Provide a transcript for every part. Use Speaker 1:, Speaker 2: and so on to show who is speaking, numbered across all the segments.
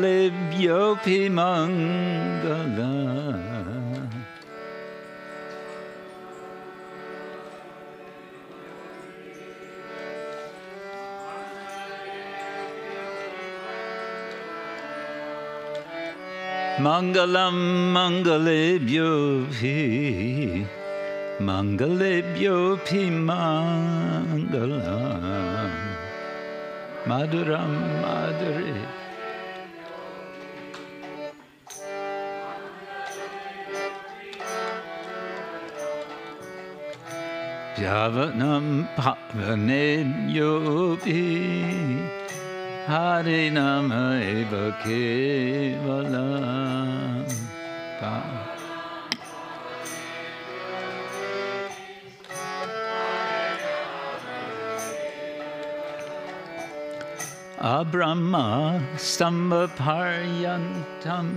Speaker 1: Lebyopi Mangala Mangalam Mangalebyopi Mangalebyopi Mangalam Maduram Madhuri Javanam Pavanebyopi Harinama eva kevalam Abrahma stamba paryantam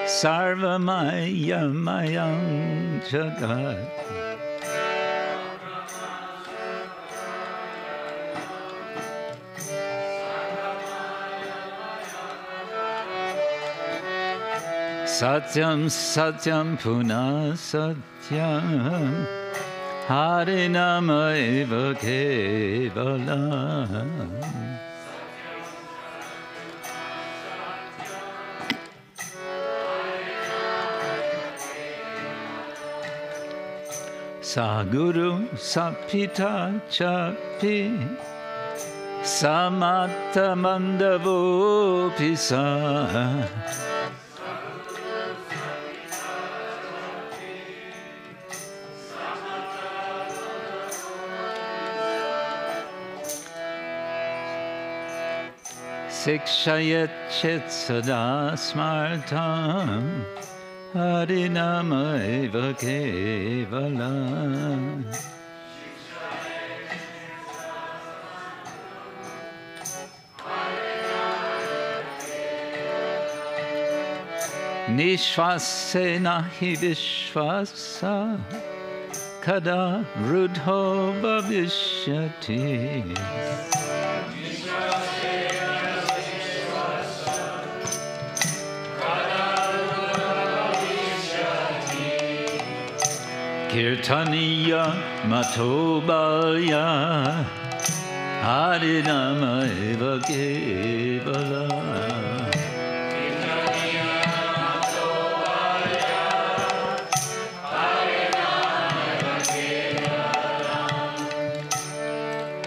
Speaker 1: sarvamaya mayam jagat Satyam Satyam Puna Satyam Harinama eva kevalam Saguru Sapita Chapi Samata Mandavo Pisa Sikshayet Chit Sada Smartam Harinama eva kevalam Nishvasena hi vishvasa kada rudho bhavishyati Kirtaniya matobaya Harinama eva kevalam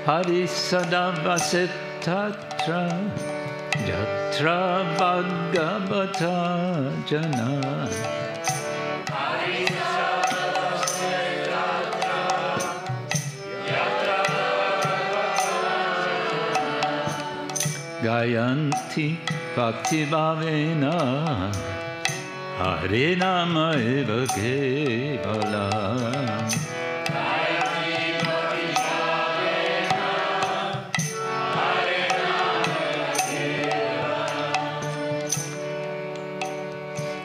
Speaker 1: Hari sada vasit tatra Yatra bhagavata jana Gayanti Bhakti Bhavena Harinama eva kevalam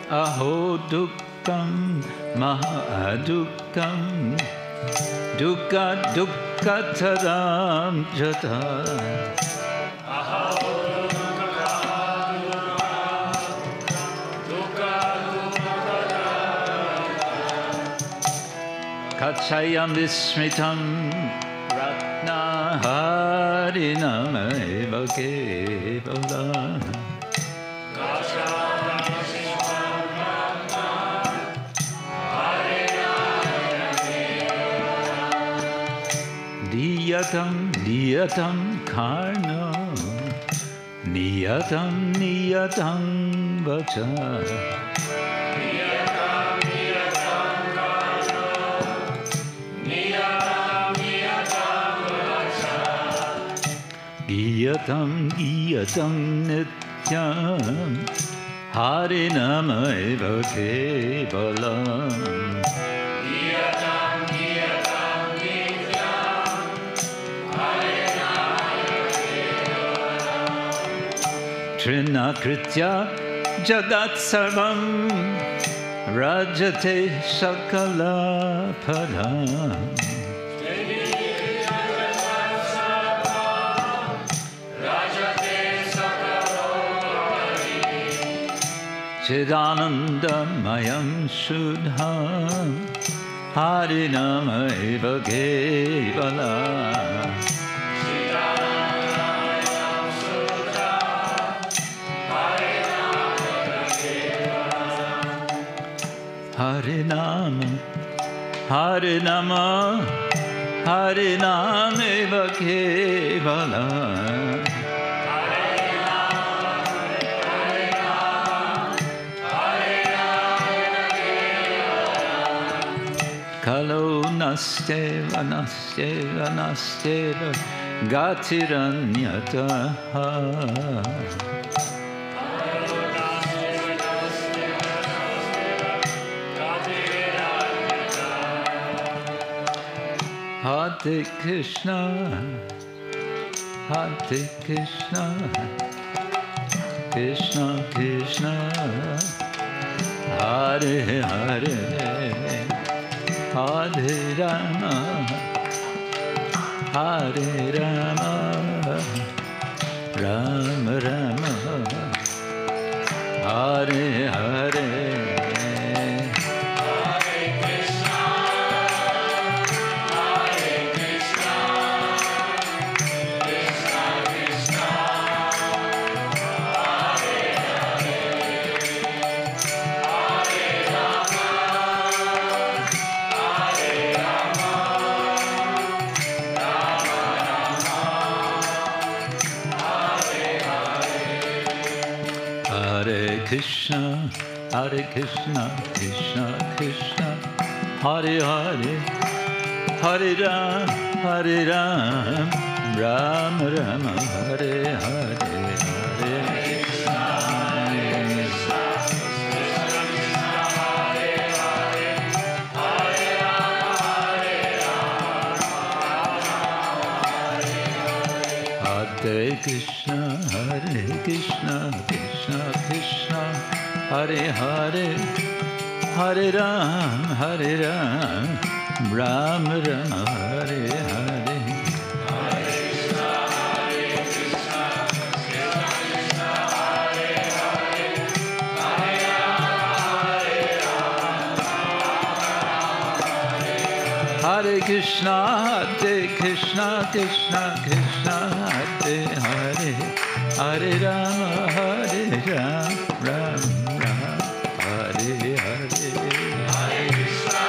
Speaker 1: Aho dukkam mahadukam dukkha dukkataram jata Kachayam vismritam ratna harinama eva kevalam Niyatam niyatam karno niyatam niyatam vacha Giyatam giyatam nityam Harinama eva kevalam Trinakritya jagat sarvam rajate sakala padam Chidanandamayam Shuddham Harinama eva kevala Harinama Harinama Harinama eva kevala Kalo nasteva nasteva nasteva gatiranyataha Hare Krishna Hare Krishna Krishna Krishna Hare Hare Hare Rama, Hare Rama, Rama Rama, Hare Hare, Hare Krishna, Hare Krishna, Krishna Krishna, Hare Hare, Hare Rama. Krishna, Hare Krishna, Krishna Krishna, Hare Hare, Hare Ram, Hare Ram, Ram Rama, Hare Hare, Hare Krishna, Hare Krishna, Krishna Krishna, Hare Hare, Hare Rama, Hare Rama, Hare Krishna, Hare Krishna, Krishna Krishna, Hare Hare, Hare Ram, Hare Ram, Ram Rama, Hare Hare. Hare Krishna, Hare Krishna, Krishna Krishna, Hare Hare, Hare Rama, Hare Krishna, Hare Krishna, Krishna Krishna, Hare Hare, Hare Rama, Hare Ram, Ram Ram, Hare Hare. Hare Krishna,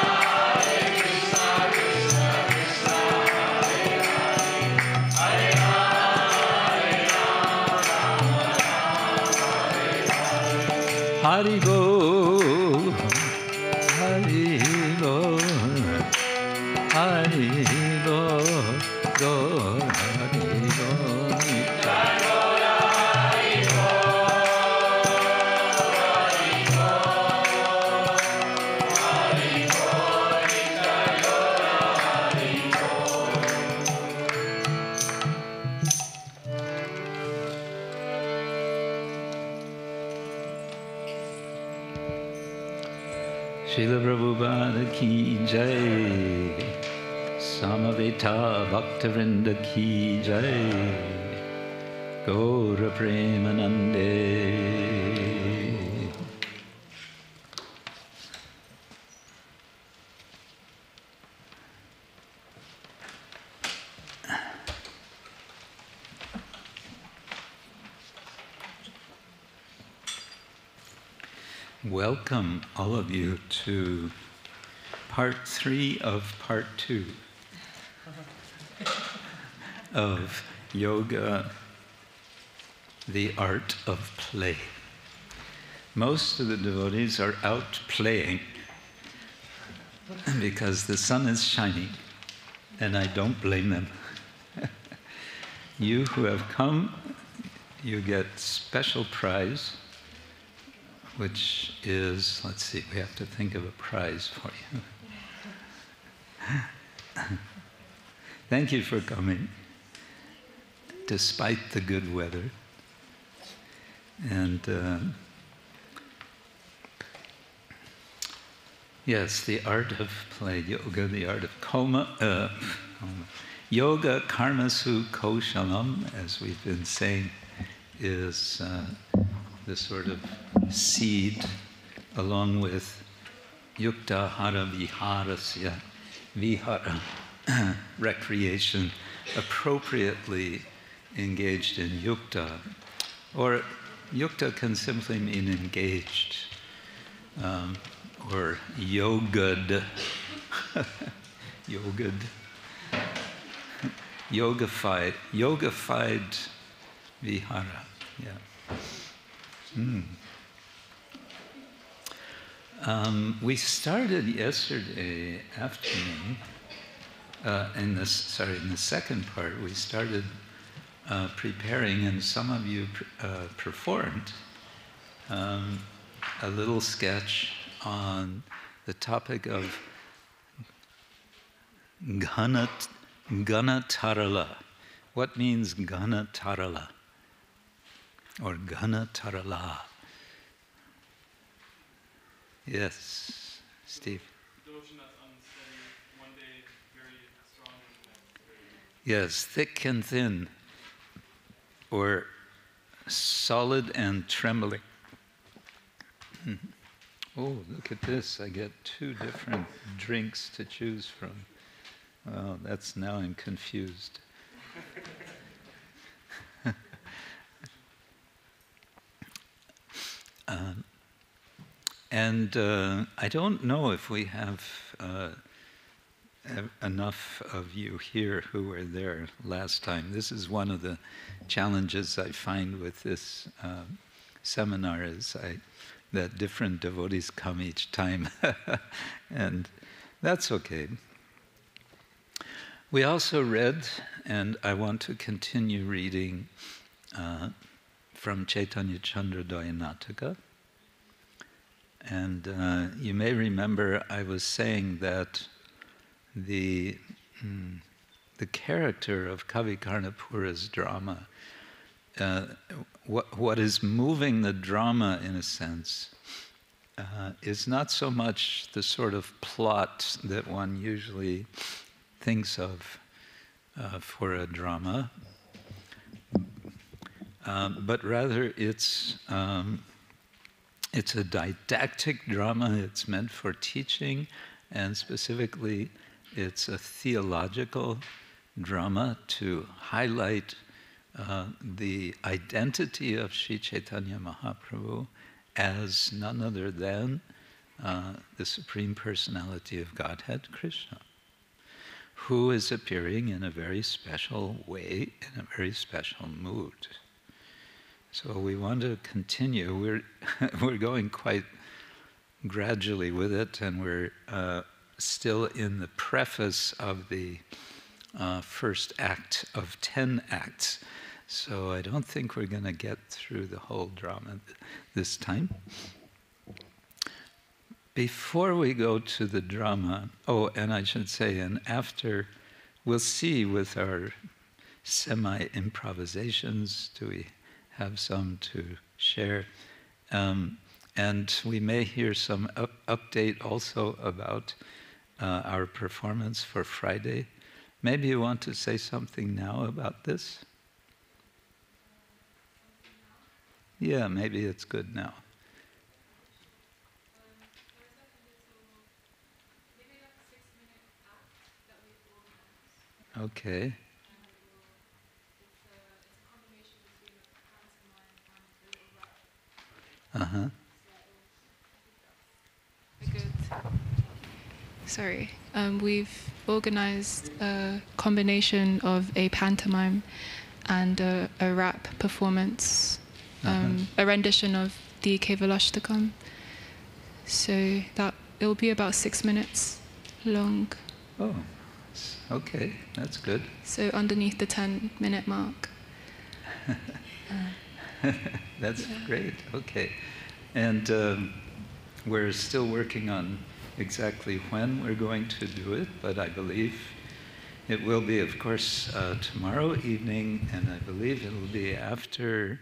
Speaker 1: Hare Krishna, Krishna Krishna, Hare Hare, Hare Rama, Hare Rama, Hare Hare Bol, Hare Bol, Go, Hare Bol, Srila Prabhupada ki jai, Samaveta Bhaktivinoda ki jai, Gaura Premanande. Welcome, all of you, to part 3 of part 2 of Yoga, the Art of Play. Most of the devotees are out playing because the sun is shining, and I don't blame them. You who have come, you get special prize, which is, let's see, we have to think of a prize for you. Thank you for coming, despite the good weather. And yes, the art of play, yoga, the art of yoga karmasu koshalam, as we've been saying, is the sort of seed, along with yukta hara viharasya, vihara, recreation, appropriately engaged in yukta. Or yukta can simply mean engaged, or yogad, yogad, yogified vihara, yeah. We started yesterday afternoon, in the second part, we started preparing, and some of you performed a little sketch on the topic of Ganatarala. What means Ganatarala? Or Ganatarala? Yes, Steve.
Speaker 2: Devotion that's unsteady, one day very strong and the next very weak.
Speaker 1: Yes, thick and thin, or solid and trembling. Oh, look at this. I get 2 different drinks to choose from. Well, now I'm confused. I don't know if we have enough of you here who were there last time. This is one of the challenges I find with this seminar is that different devotees come each time, and that's okay. We also read, and I want to continue reading from Chaitanya Chandrodaya Nataka. And you may remember I was saying that the character of Kavi Karnapura's drama, what is moving the drama in a sense, is not so much the sort of plot that one usually thinks of for a drama, but rather it's a didactic drama. It's meant for teaching, and specifically it's a theological drama to highlight the identity of Sri Chaitanya Mahaprabhu as none other than the Supreme Personality of Godhead, Krishna, who is appearing in a very special way, in a very special mood. So we want to continue. We're going quite gradually with it, and we're still in the preface of the first act of 10 acts. So I don't think we're going to get through the whole drama this time. Before we go to the drama, and I should say, and after, we'll see with our semi-improvisations, do we have some to share? And we may hear some update also about our performance for Friday. Maybe you want to say something now about this? Yeah, maybe it's good now. Okay. Uh-huh.
Speaker 3: Good. Sorry. We've organized a combination of a pantomime and a rap performance, a rendition of the Kevalashtakam. So that it'll be about 6 minutes long.
Speaker 1: Oh, okay, that's good.
Speaker 3: So underneath the 10-minute mark.
Speaker 1: That's great, okay. And we're still working on exactly when we're going to do it, but I believe it will be, of course, tomorrow evening, and I believe it will be after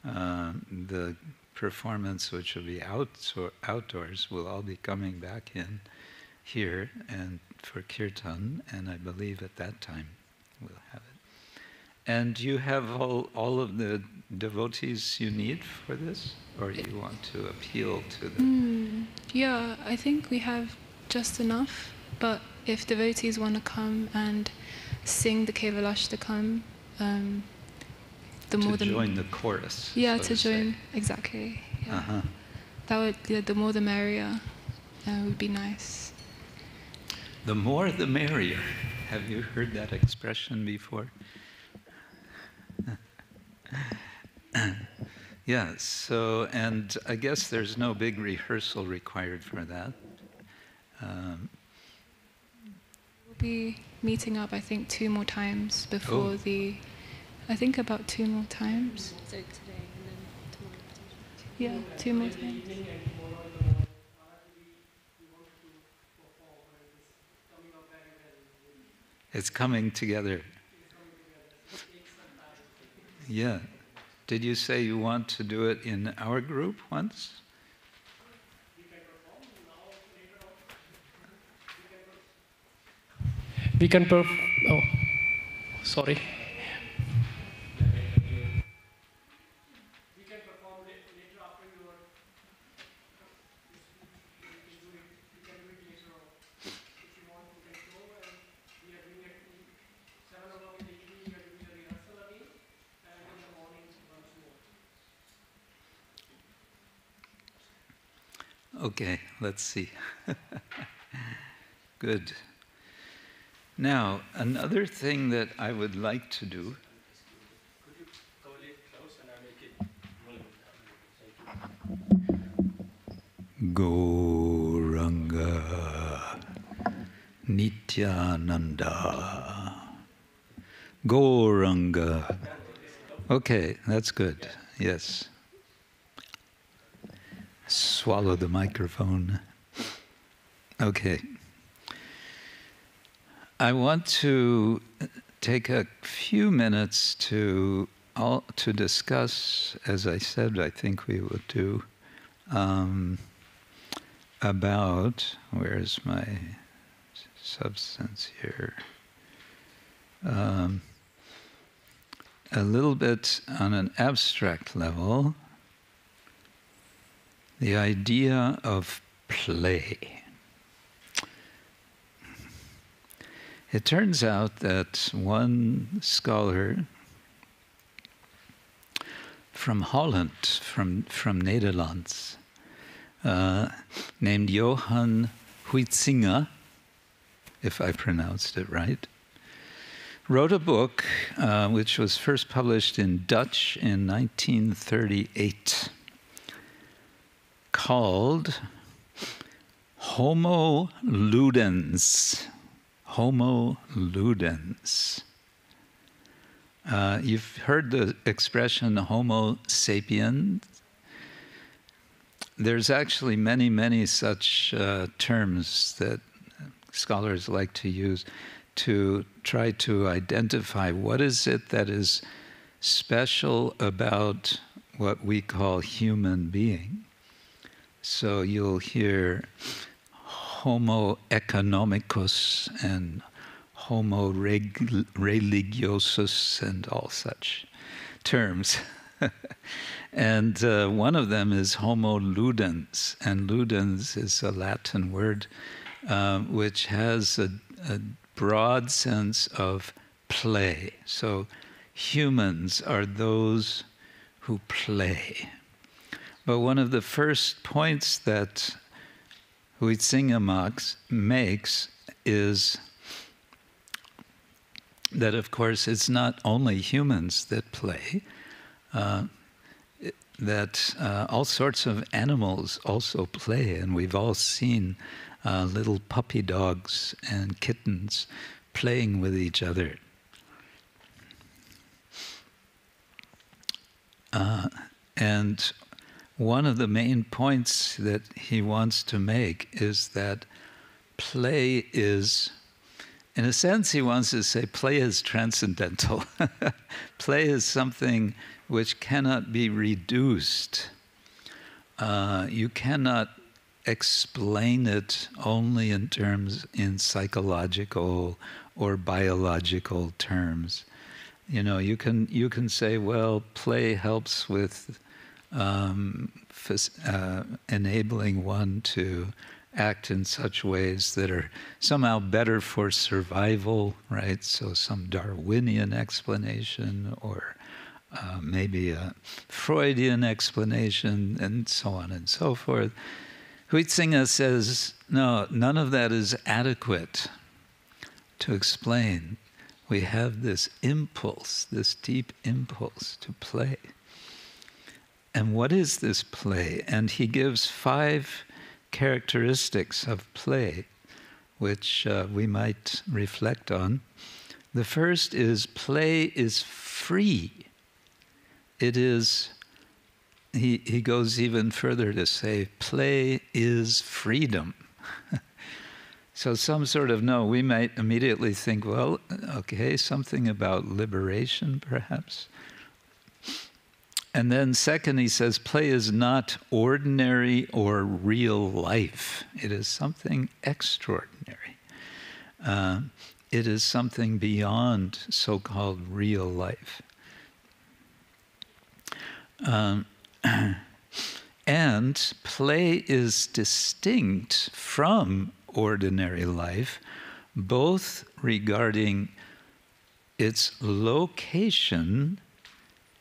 Speaker 1: the performance, which will be outdoors. We'll all be coming back in here and for kirtan, and I believe at that time we'll have it. And you have all of the devotees you need for this? Or you want to appeal to them?
Speaker 3: Yeah, I think we have just enough, but if devotees want to come and sing the Kevalashtakam, the more
Speaker 1: to join the chorus.
Speaker 3: Yeah,
Speaker 1: so
Speaker 3: to join, exactly. Yeah.
Speaker 1: Uh-huh.
Speaker 3: That would, yeah, the more the merrier would be nice.
Speaker 1: The more the merrier. Have you heard that expression before? Yeah, so, and I guess there's no big rehearsal required for that.
Speaker 3: We'll be meeting up, I think, 2 more times before I think about 2 more times.
Speaker 4: So today and then tomorrow.
Speaker 3: Yeah, 2 more times.
Speaker 1: It's coming together. Yeah. Did you say you want to do it in our group once?
Speaker 5: We can oh, sorry.
Speaker 2: We can perform later after your in Zurich. You can do it later on. If you want, you can go and we are doing it 7 o'clock in the evening. We are doing the rehearsal again, and in the morning once more.
Speaker 1: Okay, let's see. Good. Now, another thing that I would like to do.
Speaker 2: Could you come a little close and I make it
Speaker 1: Gauranga Nityananda. Gauranga. Okay, that's good. Yes. Swallow the microphone. Okay. I want to take a few minutes to discuss, as I said, I think we will do, about, where's my substance here? A little bit on an abstract level, the idea of play. It turns out that one scholar from Holland, from Netherlands, named Johan Huizinga, if I pronounced it right, wrote a book which was first published in Dutch in 1938 called Homo Ludens. Homo Ludens. You've heard the expression Homo sapiens. There's actually many, many such terms that scholars like to use to try to identify what is it that is special about what we call human being. So you'll hear Homo economicus and Homo religiosus and all such terms. And one of them is Homo ludens, and ludens is a Latin word which has a broad sense of play. So humans are those who play. But one of the first points that Huizinga makes is that, of course, it's not only humans that play, that all sorts of animals also play, and we've all seen little puppy dogs and kittens playing with each other. And one of the main points that he wants to make is that play is, in a sense, he wants to say play is transcendental. Play is something which cannot be reduced. You cannot explain it only in psychological or biological terms. You know, you can say, well, play helps with enabling one to act in such ways that are somehow better for survival, right? So some Darwinian explanation, or maybe a Freudian explanation, and so on and so forth. Huizinga says, no, none of that is adequate to explain. We have this impulse, this deep impulse to play. And what is this play? And he gives 5 characteristics of play, which we might reflect on. The first is play is free. It is, he goes even further to say, play is freedom. So some sort of, no, we might immediately think, well, okay, something about liberation, perhaps. And then second, he says, play is not ordinary or real life. It is something extraordinary. It is something beyond so-called real life. And play is distinct from ordinary life, both regarding its location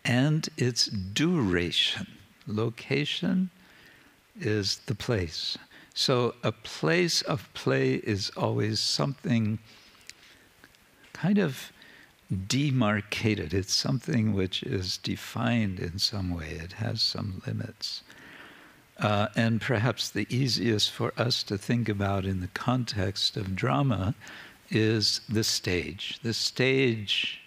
Speaker 1: and its duration. Location is the place. So a place of play is always something kind of demarcated. It's something which is defined in some way. It has some limits. And perhaps the easiest for us to think about in the context of drama is the stage. The stage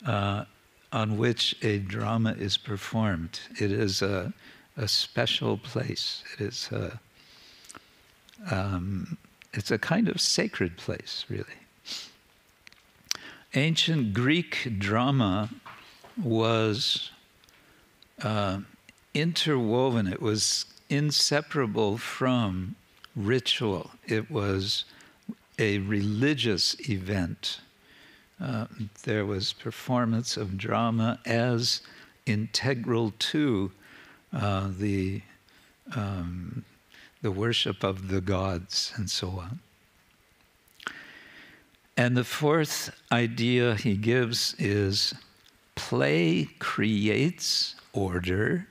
Speaker 1: on which a drama is performed. It is a special place. It is it's a kind of sacred place, really. Ancient Greek drama was interwoven. It was inseparable from ritual. It was a religious event. There was performance of drama as integral to the worship of the gods and so on. And the fourth idea he gives is play creates order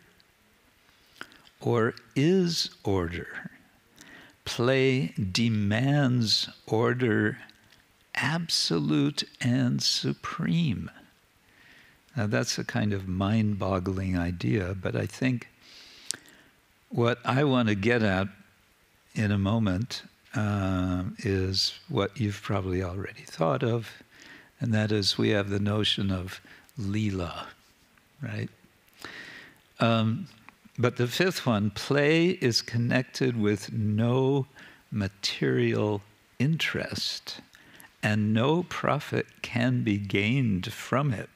Speaker 1: or is order. Play demands order absolute and supreme. Now that's a kind of mind-boggling idea, but I think what I want to get at in a moment is what you've probably already thought of, and that is we have the notion of lila, right? But the fifth one, play is connected with no material interest, and no profit can be gained from it.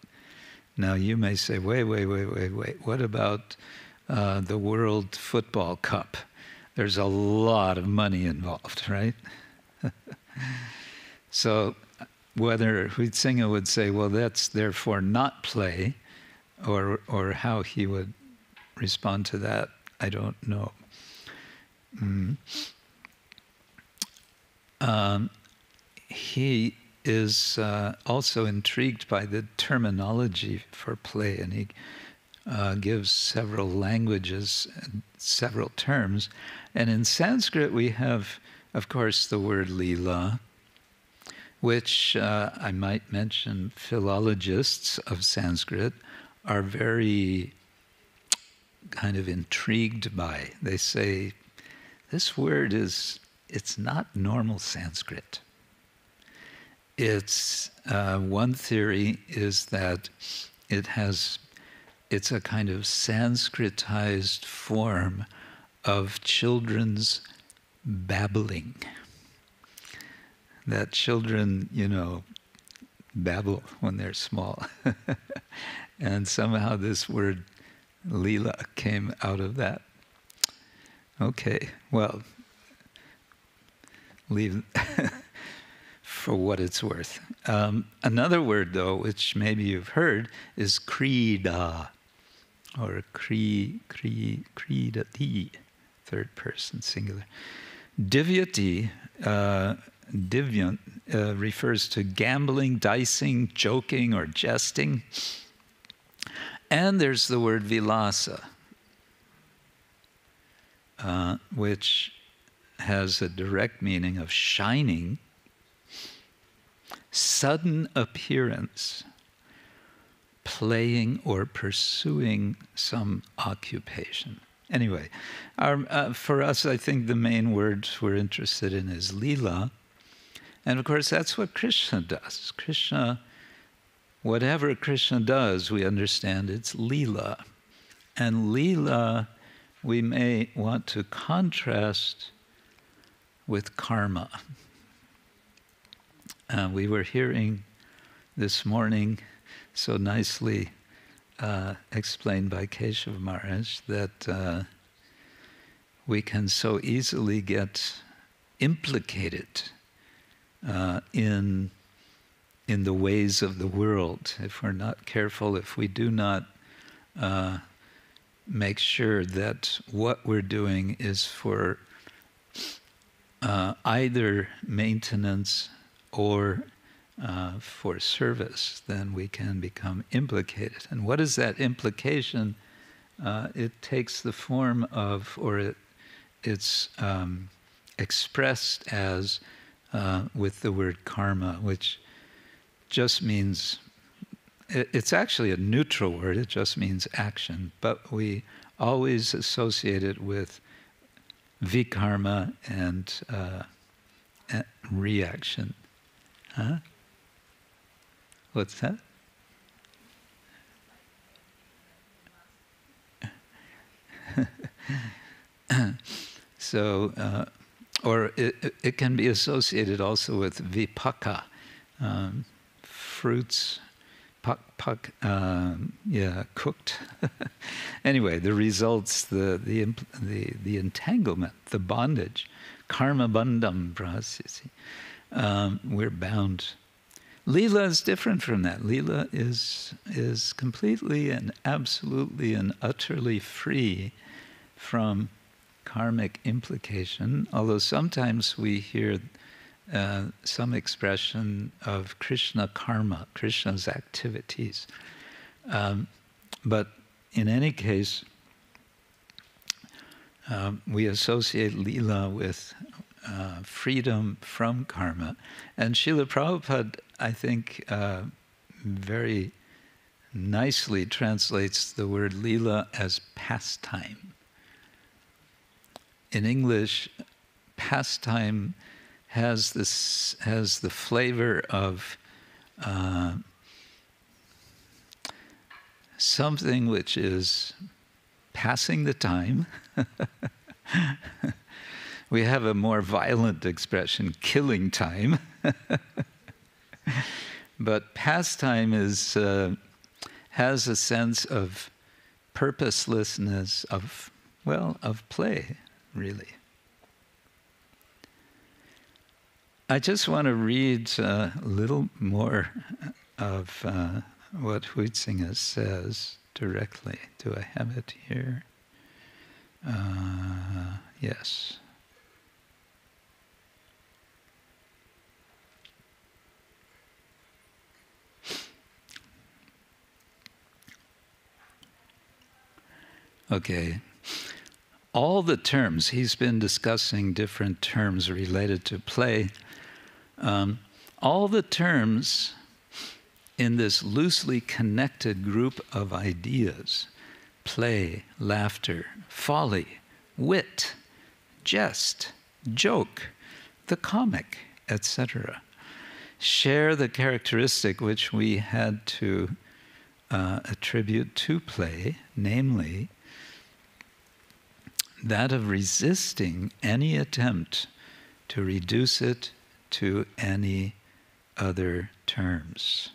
Speaker 1: Now you may say, wait, what about the World Football Cup? There's a lot of money involved, right? So whether Huizinga would say, well, that's therefore not play, or how he would respond to that, I don't know. He is also intrigued by the terminology for play, and he gives several languages, several terms. And in Sanskrit we have, of course, the word lila, which I might mention philologists of Sanskrit are very kind of intrigued by. They say, this word it's not normal Sanskrit. It's one theory is that it's a kind of Sanskritized form of children's babbling. That children, babble when they're small. And somehow this word lila came out of that. Okay, well, leave for what it's worth. Another word, though, which maybe you've heard, is krida, or kridati, third person singular. Divyati, divyant, refers to gambling, dicing, joking, or jesting. And there's the word vilasa, which has a direct meaning of shining, sudden appearance, playing or pursuing some occupation. Anyway, for us, I think the main word we're interested in is lila. And of course, that's what Krishna does. Krishna, whatever Krishna does, we understand it's lila. And lila, we may want to contrast with karma. We were hearing this morning, so nicely explained by Keshav Maharaj, that we can so easily get implicated in the ways of the world if we're not careful, if we do not make sure that what we're doing is for either maintenance or for service, then we can become implicated. And what is that implication? It takes the form of, or it's expressed as with the word karma, which just means, it's actually a neutral word, it just means action, but we always associate it with vikarma and reaction. Huh? What's that? So, or it can be associated also with vipaka, fruits, cooked. Anyway, the results, the entanglement, the bondage, karma bandham prasisi. We're bound. Lila is different from that. Lila is completely and absolutely and utterly free from karmic implication, although sometimes we hear some expression of Krishna karma, Krishna's activities. But in any case, we associate Lila with freedom from karma. And Srila Prabhupada, I think, very nicely translates the word Lila as pastime. In English, pastime has the flavor of something which is passing the time. We have a more violent expression, killing time. But pastime has a sense of purposelessness, of play, really. I just want to read a little more of what Huitzinger says directly. Do I have it here? Yes. Okay. All the terms, he's been discussing different terms related to play. All the terms in this loosely connected group of ideas, play, laughter, folly, wit, jest, joke, the comic, etc., share the characteristic which we had to attribute to play, namely that of resisting any attempt to reduce it to any other terms.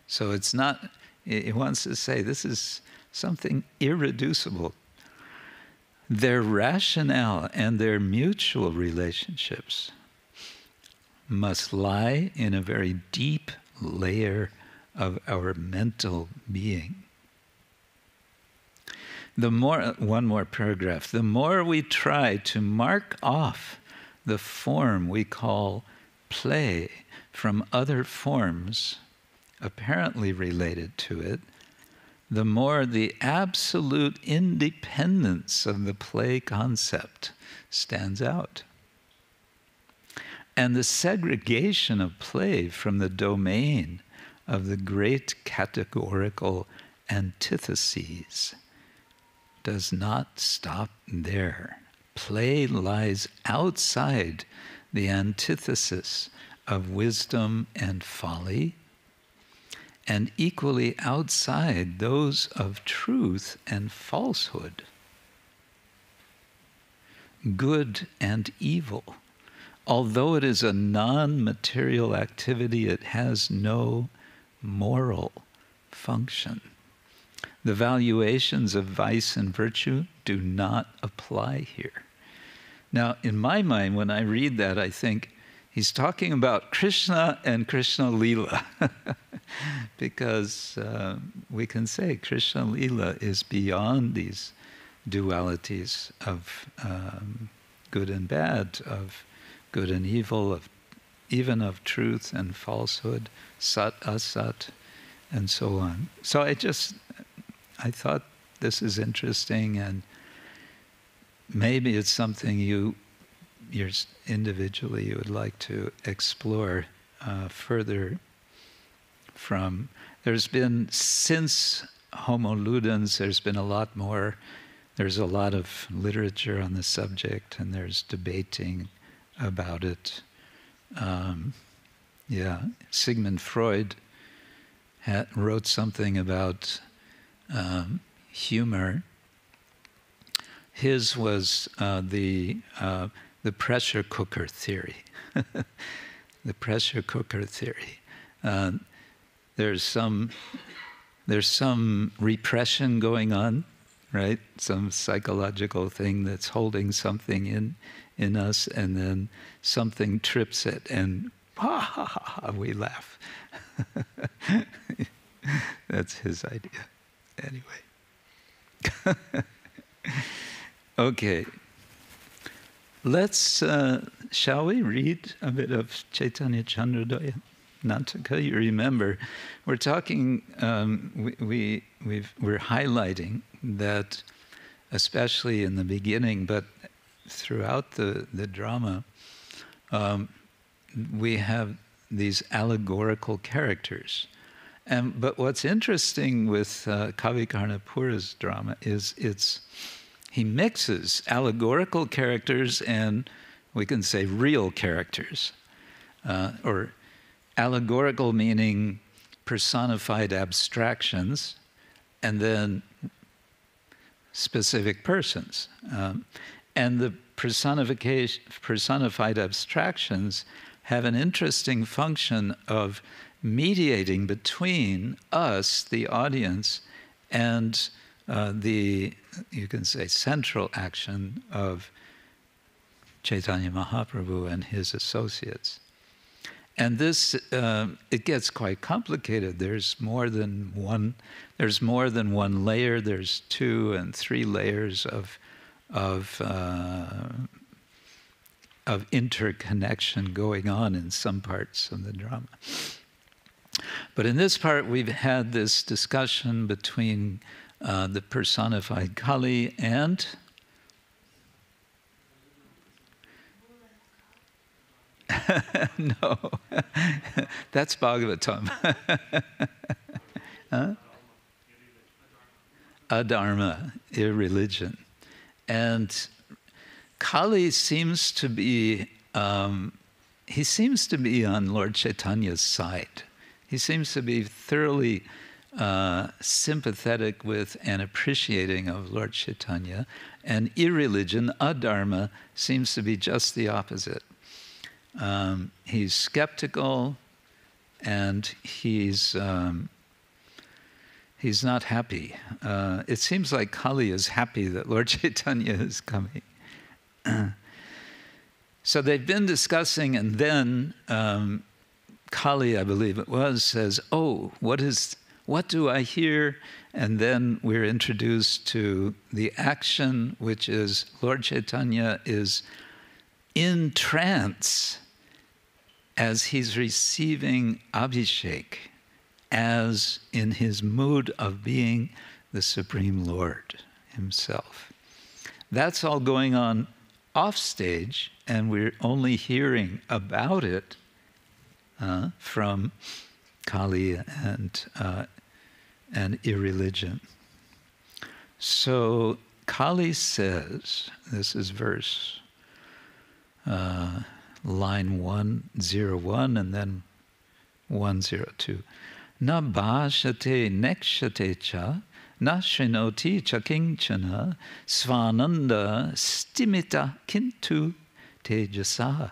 Speaker 1: So it's not, it wants to say this is something irreducible. Their rationale and their mutual relationships must lie in a very deep layer of our mental being. One more paragraph. The more we try to mark off the form we call play from other forms apparently related to it, the more the absolute independence of the play concept stands out. And the segregation of play from the domain of the great categorical antitheses does not stop there. Play lies outside the antithesis of wisdom and folly, and equally outside those of truth and falsehood, good and evil. Although it is a non-material activity, it has no moral function. The valuations of vice and virtue do not apply here. Now, in my mind, when I read that, I think he's talking about Krishna and Krishna Leela. Because we can say Krishna Leela is beyond these dualities of good and bad, of good and evil, even of truth and falsehood, sat, asat, and so on. So I thought this is interesting, and maybe it's something you're individually you would like to explore further from. There's been, since Homo Ludens, there's been a lot more. There's a lot of literature on the subject, and there's debating about it. Sigmund Freud wrote something about humor. His was the pressure cooker theory. The pressure cooker theory. There's some repression going on, right? Some psychological thing that's holding something in us, and then something trips it, and ha ha ha ha, we laugh. That's his idea. Anyway. Okay. Let's, shall we read a bit of Chaitanya Chandrodaya Nataka? You remember, we're talking, we're highlighting that, especially in the beginning, but throughout the drama, we have these allegorical characters. But what's interesting with Kavi Karnapura's drama is he mixes allegorical characters and, we can say, real characters. Or allegorical meaning personified abstractions, and then specific persons. And the personified abstractions have an interesting function of mediating between us, the audience, and you can say, central action of Chaitanya Mahaprabhu and his associates. And this, it gets quite complicated. There's more than one layer. There's 2 and 3 layers of interconnection going on in some parts of the drama. But in this part, we've had this discussion between the personified Kali and no, that's Bhagavatam. Huh? Adharma, irreligion. And Kali seems to be, he seems to be on Lord Chaitanya's side. He seems to be thoroughly sympathetic with and appreciating of Lord Chaitanya. And irreligion, adharma, seems to be just the opposite. He's skeptical, and he's not happy. It seems like Kali is happy that Lord Chaitanya is coming. So they've been discussing, and then Kali, I believe it was, says, "Oh, what do I hear?" And then we're introduced to the action, which is Lord Chaitanya is in trance as he's receiving Abhishek, as in his mood of being the Supreme Lord himself. That's all going on off stage, and we're only hearing about it from Kali and irreligion. So Kali says, this is verse line 101 and then 102. Na bhashate nekshate cha, na srinoti cha kinchana, svananda stimita kintu tejasa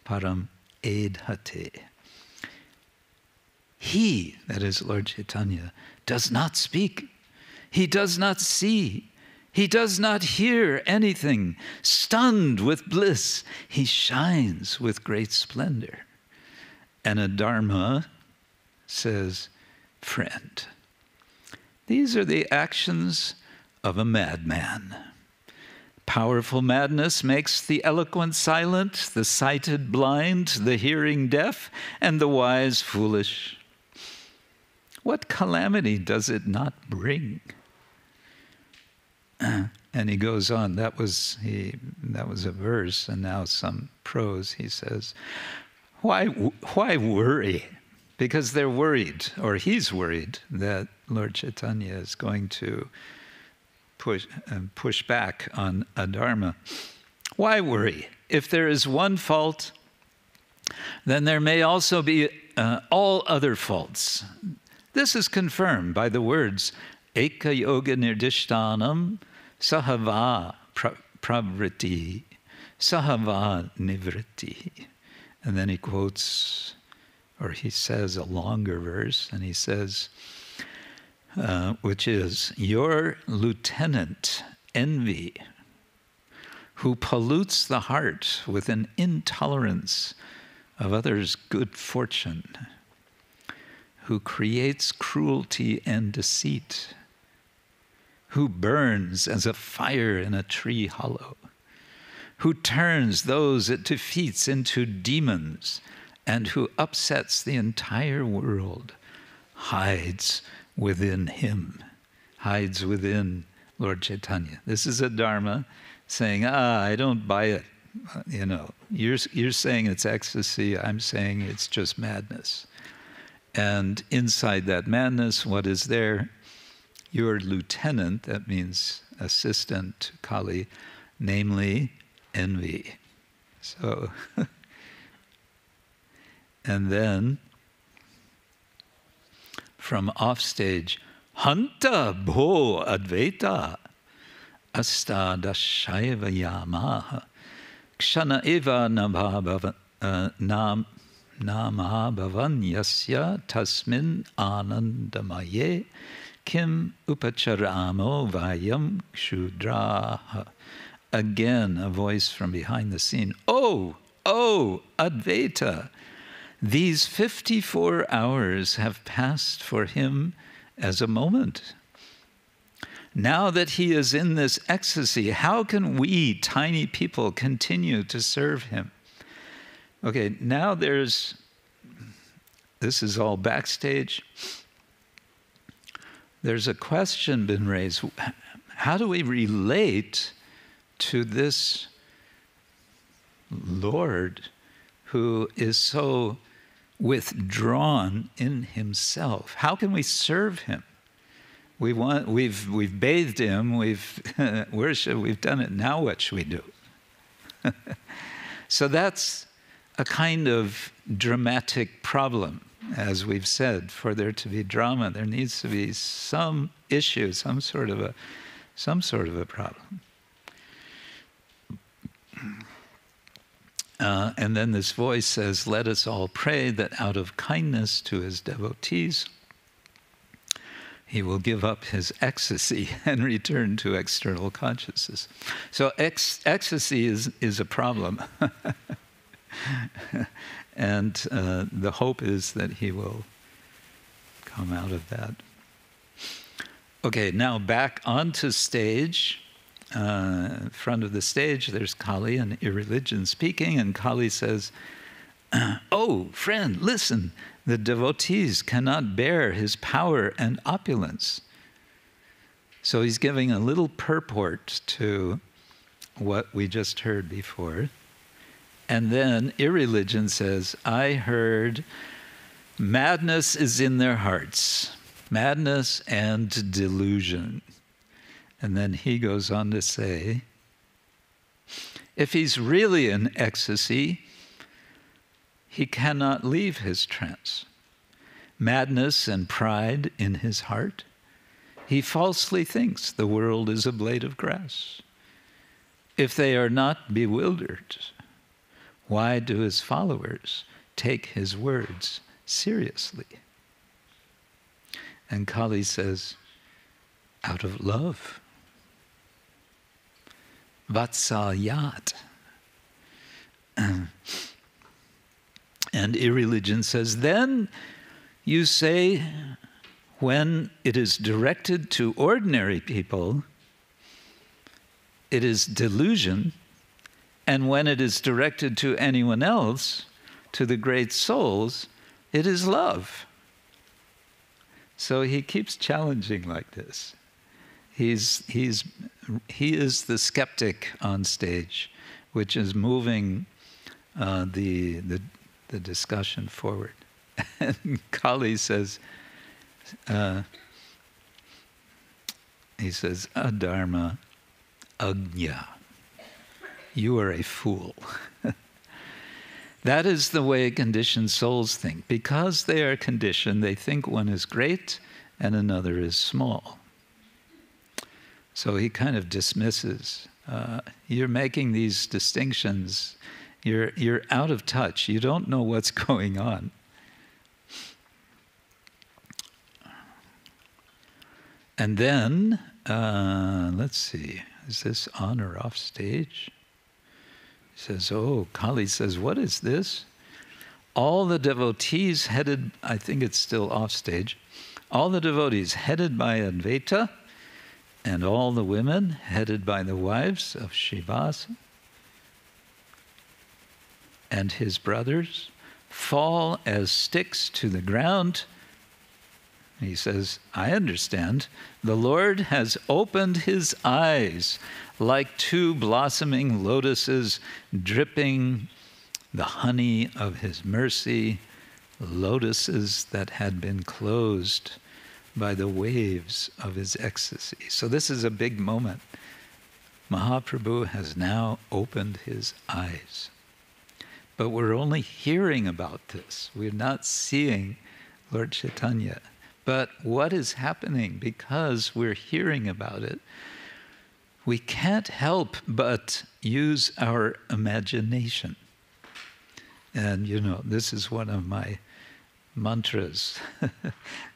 Speaker 1: param edhate. He, that is Lord Chaitanya, does not speak. He does not see. He does not hear anything. Stunned with bliss, he shines with great splendor. And a Dharma says, friend, these are the actions of a madman. Powerful madness makes the eloquent silent, the sighted blind, the hearing deaf, and the wise foolish. What calamity does it not bring? And he goes on. That was a verse, and now some prose. He says, "Why worry? Because they're worried, or he's worried that Lord Chaitanya is going to push back on Adharma. Why worry? If there is one fault, then there may also be all other faults." This is confirmed by the words, Eka yoga nirdishtanam sahava pravriti, sahava nivriti. And then he quotes, or he says a longer verse, and he says, which is, your lieutenant, envy, who pollutes the heart with an intolerance of others' good fortune, who creates cruelty and deceit, who burns as a fire in a tree hollow, who turns those it defeats into demons, and who upsets the entire world, hides within him, hides within Lord Chaitanya. This is a Dharma saying, I don't buy it. You're saying it's ecstasy, I'm saying it's just madness. And inside that madness, what is there? Your lieutenant, that means assistant to Kali, namely envy. So, and then from offstage, Hanta Bho Advaita Asta Dashaiva Yamaha Kshana Eva Nama Bhavan Yasya Tasmin Anandamaye Kim Upacharamo Vayam Kshudraha. Again, a voice from behind the scene. Oh, Advaita, these 54 hours have passed for him as a moment. Now that he is in this ecstasy, how can we, tiny people, continue to serve him? Okay, now this is all backstage. There's a question been raised. How do we relate to this Lord who is so withdrawn in himself? How can we serve him? We've bathed him, we've worshipped, we've done it. Now what should we do? So that's a kind of dramatic problem, as we've said. For there to be drama, there needs to be some issue, some sort of a problem. And then this voice says, let us all pray that out of kindness to his devotees, he will give up his ecstasy and return to external consciousness. So ecstasy is a problem. And the hope is that he will come out of that. Okay, now back onto stage. In front of the stage, there's Kali and Irreligion speaking, and Kali says, "Oh, friend, listen, the devotees cannot bear his power and opulence." So he's giving a little purport to what we just heard before. And then Irreligion says, "I heard madness is in their hearts, madness and delusion." And then he goes on to say, if he's really in ecstasy, he cannot leave his trance. Madness and pride in his heart, he falsely thinks the world is a blade of grass. If they are not bewildered, why do his followers take his words seriously? And Kali says, out of love. Vatsalyat. And Irreligion says, then you say, when it is directed to ordinary people, it is delusion, and when it is directed to anyone else, to the great souls, it is love. So he keeps challenging like this. He is the skeptic on stage, which is moving the discussion forward. And Kali says, "Adharma, agnya, you are a fool." That is the way conditioned souls think. Because they are conditioned, they think one is great and another is small. So he kind of dismisses. You're making these distinctions. You're out of touch. You don't know what's going on. And then, let's see, is this on or off stage? He says, Kali says, what is this? All the devotees headed, I think it's still off stage, all the devotees headed by Advaita, and all the women headed by the wives of Shivasa and his brothers fall as sticks to the ground. He says, I understand. The Lord has opened his eyes like two blossoming lotuses dripping the honey of his mercy, lotuses that had been closed by the waves of his ecstasy. So this is a big moment. Mahaprabhu has now opened his eyes. But we're only hearing about this. We're not seeing Lord Chaitanya. But what is happening? Because we're hearing about it, we can't help but use our imagination. And this is one of my mantras,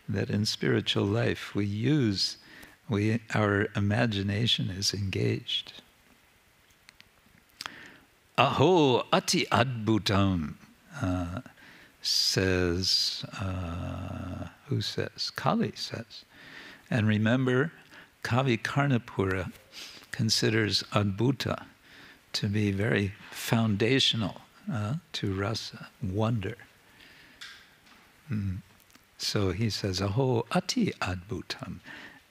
Speaker 1: that in spiritual life our imagination is engaged. Aho ati adbhutam, says, who says? Kali says. And remember, Kavi Karnapura considers adbhuta to be very foundational to rasa, wonder. So he says, aho ati adbhutam,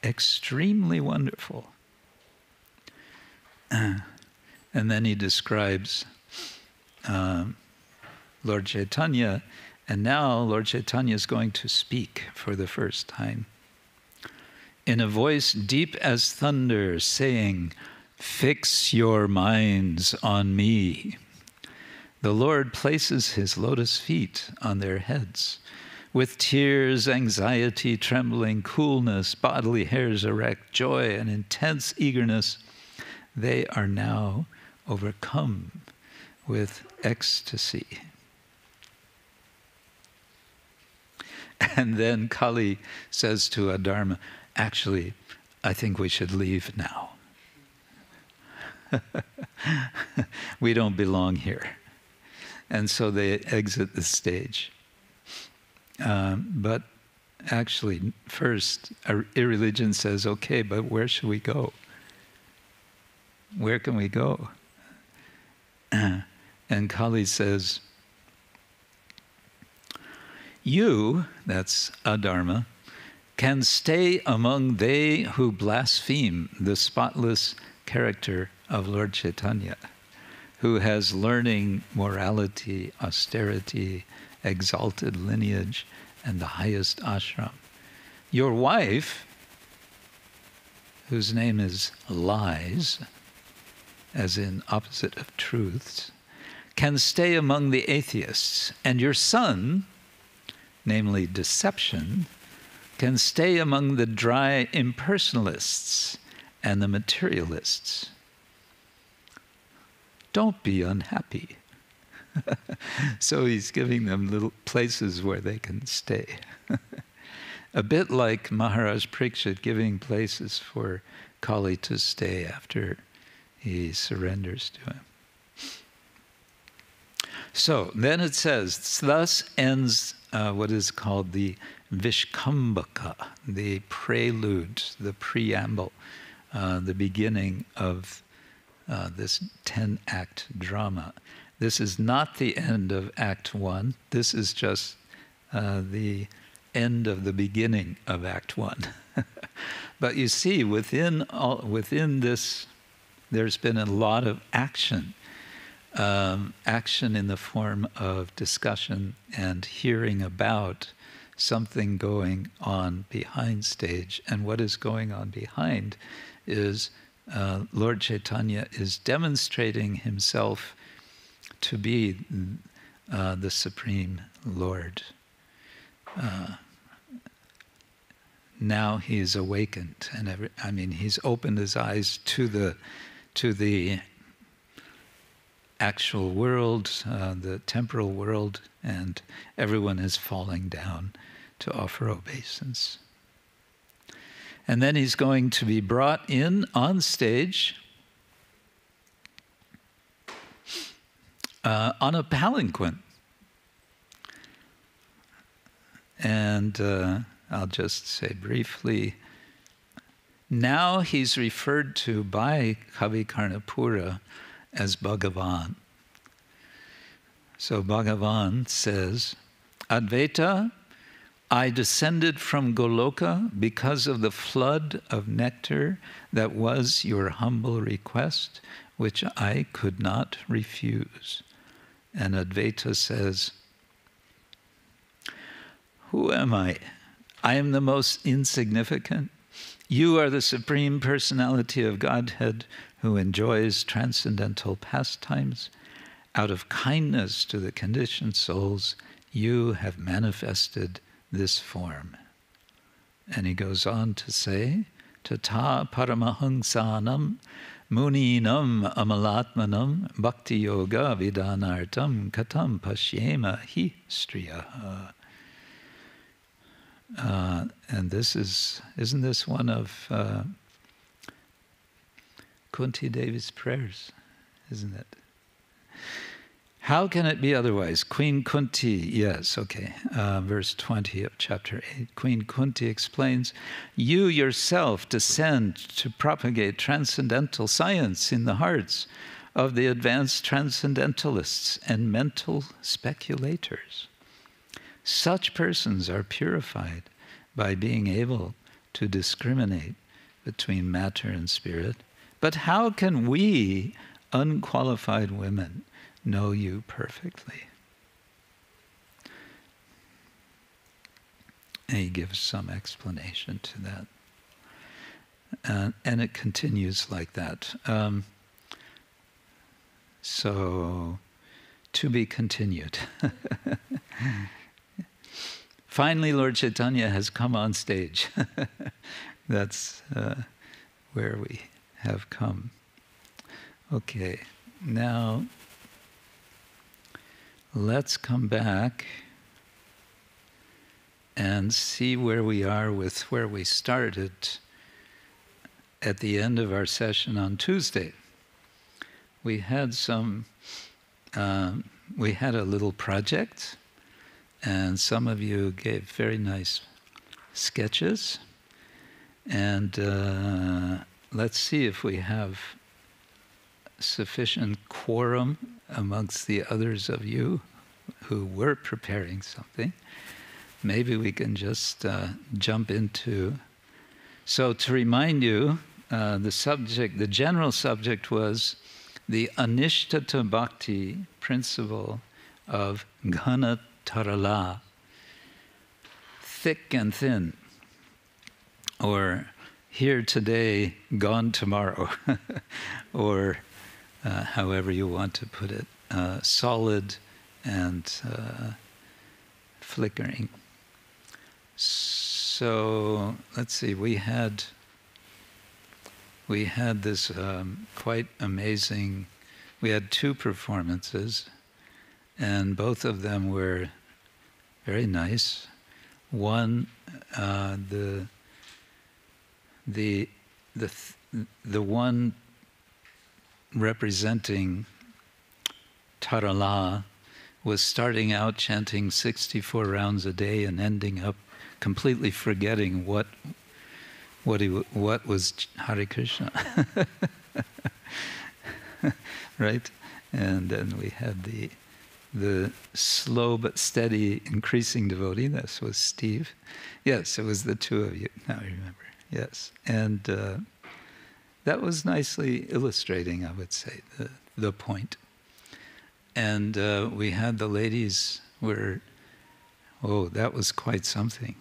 Speaker 1: extremely wonderful. And then he describes Lord Chaitanya, and now Lord Chaitanya is going to speak for the first time. In a voice deep as thunder, saying, "Fix your minds on me." The Lord places his lotus feet on their heads. With tears, anxiety, trembling, coolness, bodily hairs erect, joy, and intense eagerness, they are now overcome with ecstasy. And then Kali says to Adharma, actually, I think we should leave now. We don't belong here. And so they exit the stage. But actually, first, irreligion says, okay, but where should we go? Where can we go? And Kali says, you, that's Adharma, can stay among they who blaspheme the spotless character of Lord Chaitanya, who has learning, morality, austerity, exalted lineage, and the highest ashram. Your wife, whose name is lies, as in opposite of truths, can stay among the atheists, and your son, namely deception, can stay among the dry impersonalists and the materialists. Don't be unhappy. So he's giving them little places where they can stay. A bit like Maharaj Parikshit giving places for Kali to stay after he surrenders to him. So then it says, thus ends what is called the Vishkambhaka, the prelude, the preamble, the beginning of this 10-act drama. This is not the end of Act 1. This is just the end of the beginning of Act 1. But you see, within this, there's been a lot of action. Action in the form of discussion and hearing about something going on behind stage. And what is going on behind is Lord Chaitanya is demonstrating himself to be the Supreme Lord. Now he's awakened, and he's opened his eyes to the actual world, the temporal world, and everyone is falling down to offer obeisance. And then he's going to be brought in on stage on a palanquin. And I'll just say briefly, now he's referred to by Kavi Karnapura as Bhagavan. So Bhagavan says, Advaita, I descended from Goloka because of the flood of nectar that was your humble request, which I could not refuse. And Advaita says, who am I? I am the most insignificant. You are the Supreme Personality of Godhead who enjoys transcendental pastimes. Out of kindness to the conditioned souls, you have manifested this form. And he goes on to say, Tata paramahangsanam muninam amalatmanam bhakti yoga vidanartam katam pashyema hi striyaha. And this isn't this one of Kunti Devi's prayers, isn't it? How can it be otherwise? Queen Kunti, yes, okay, verse 20 of chapter 8. Queen Kunti explains, you yourself descend to propagate transcendental science in the hearts of the advanced transcendentalists and mental speculators. Such persons are purified by being able to discriminate between matter and spirit. But how can we, unqualified women, know you perfectly? And he gives some explanation to that. And it continues like that. So, to be continued. Finally, Lord Chaitanya has come on stage. That's where we have come. Okay, now let's come back and see where we are with where we started at the end of our session on Tuesday. We had we had a little project, and some of you gave very nice sketches, and let's see if we have sufficient quorum amongst the others of you who were preparing something. Maybe we can just jump into. So to remind you, the general subject was the Anishtata Bhakti principle of Ghana Tarala, thick and thin, or here today, gone tomorrow, or however you want to put it, solid and flickering. So let's see, we had this quite amazing, we had 2 performances, and both of them were very nice. One, the one representing Tarala was starting out chanting 64 rounds a day and ending up completely forgetting what was Hare Krishna. Right? And then we had the slow but steady increasing devotee. This was Steve. Yes, it was the 2 of you. Now I remember. Yes. And that was nicely illustrating, I would say, the point. And we had the ladies were, oh, that was quite something.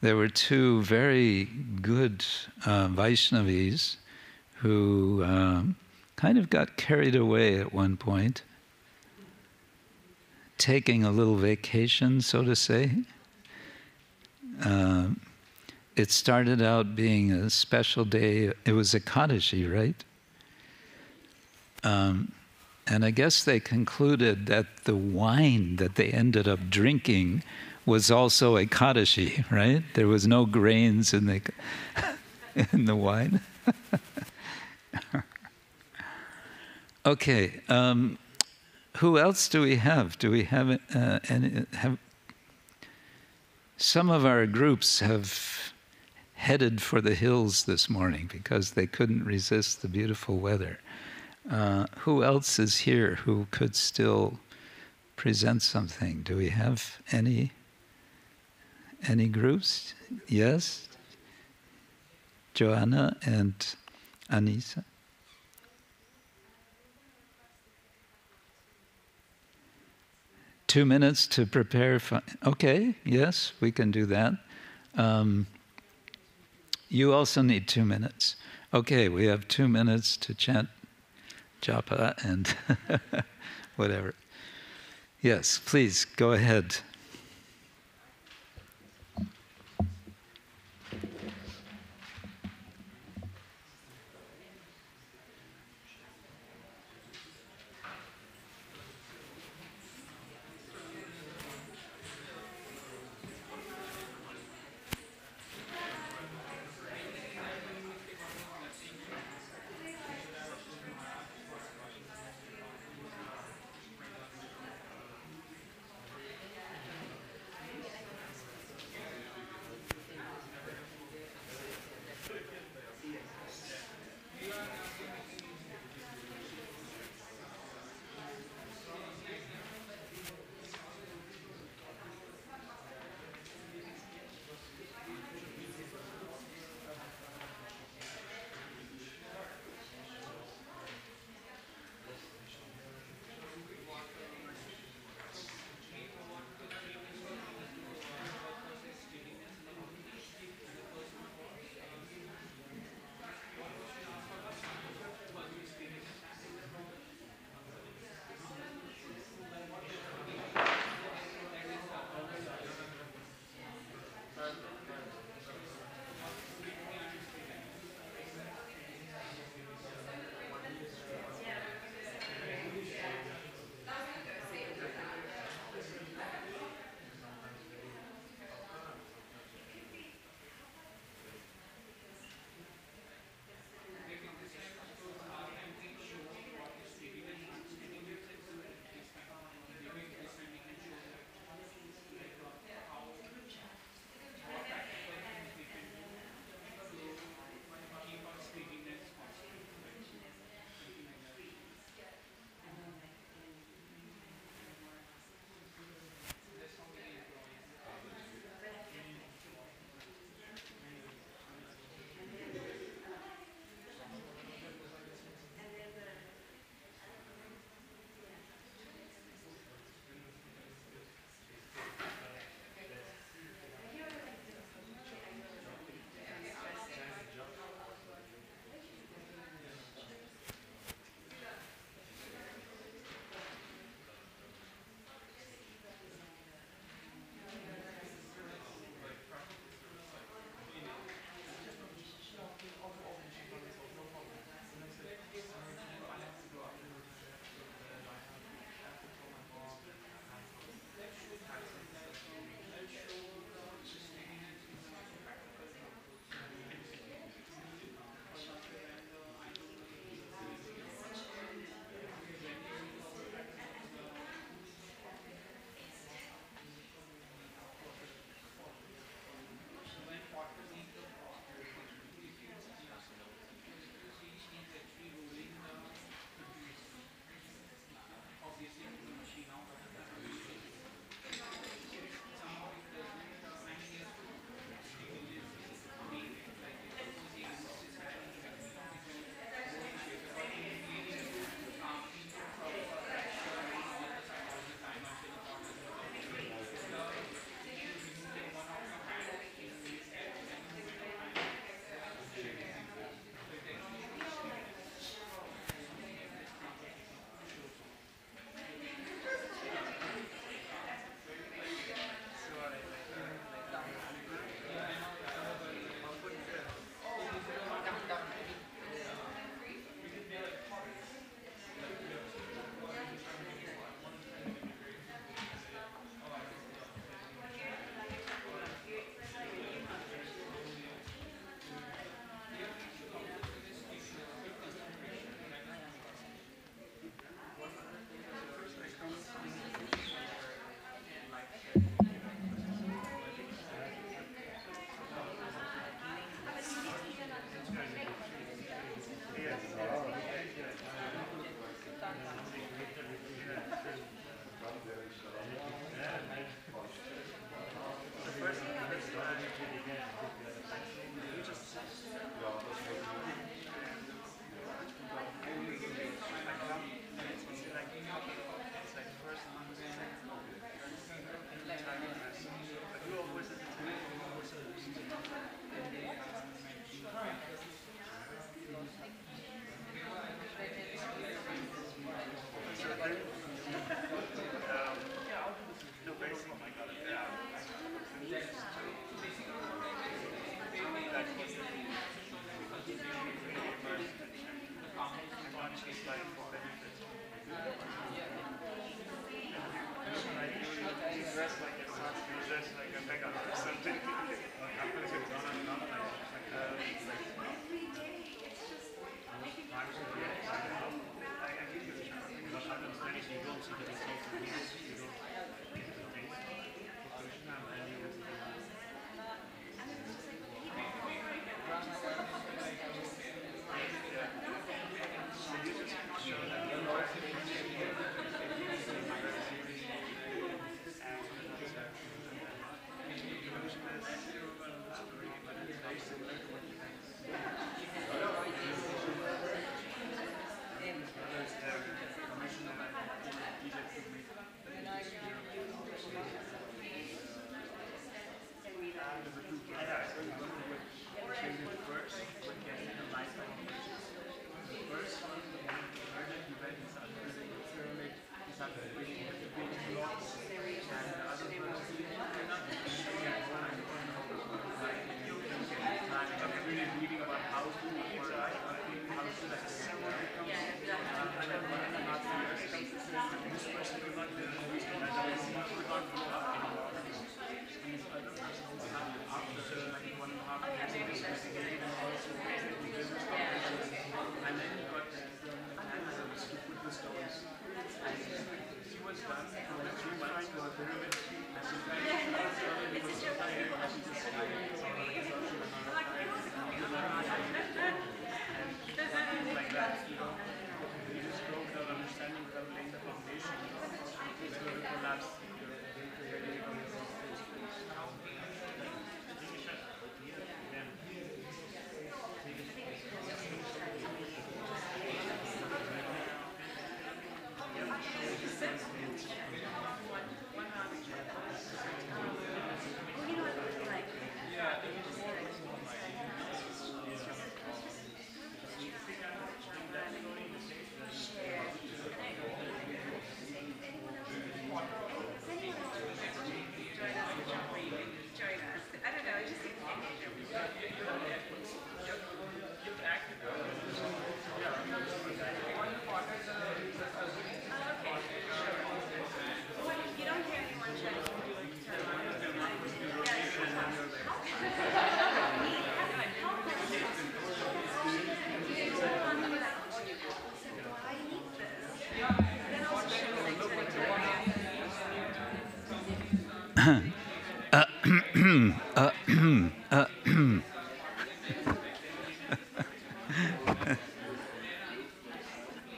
Speaker 1: There were 2 very good Vaishnavis who kind of got carried away at one point, taking a little vacation, so to say. It started out being a special day. It was Ekadashi, right? And I guess they concluded that the wine that they ended up drinking was also Ekadashi, right? There was no grains in the wine. Okay, who else do we have? Do we have some of our groups have headed for the hills this morning because they couldn't resist the beautiful weather. Who else is here who could still present something? Do we have any groups? Yes? Joanna and Anissa? Two minutes to prepare. Okay, yes, we can do that. You also need 2 minutes. Okay, we have 2 minutes to chant japa and whatever. Yes, please, go ahead.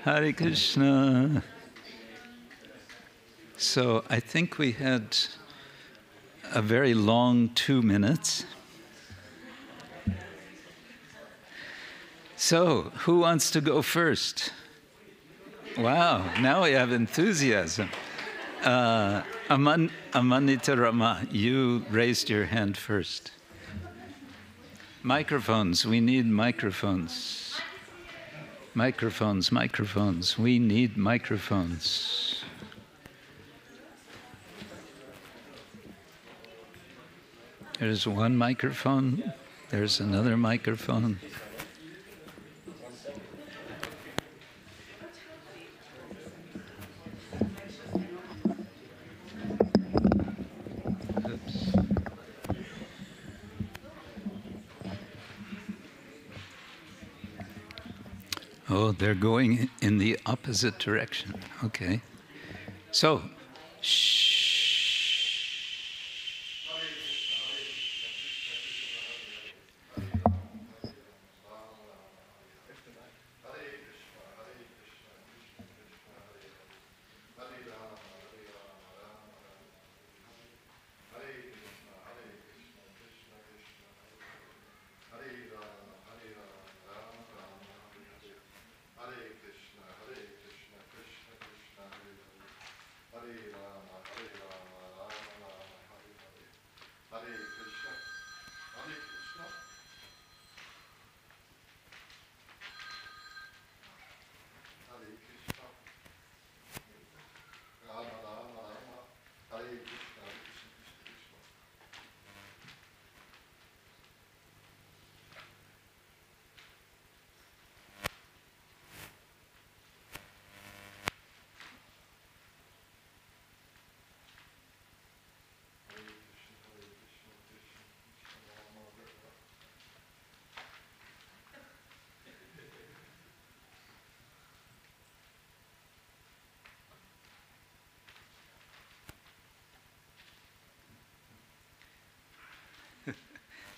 Speaker 1: Hare Krishna. So I think we had a very long 2 minutes. So, who wants to go first? Wow, now we have enthusiasm. Amanita Rama, you raised your hand first. Microphones, we need microphones. Microphones, we need microphones. There's one microphone, there's another microphone. Oh, they're going in the opposite direction. Okay. So, shh.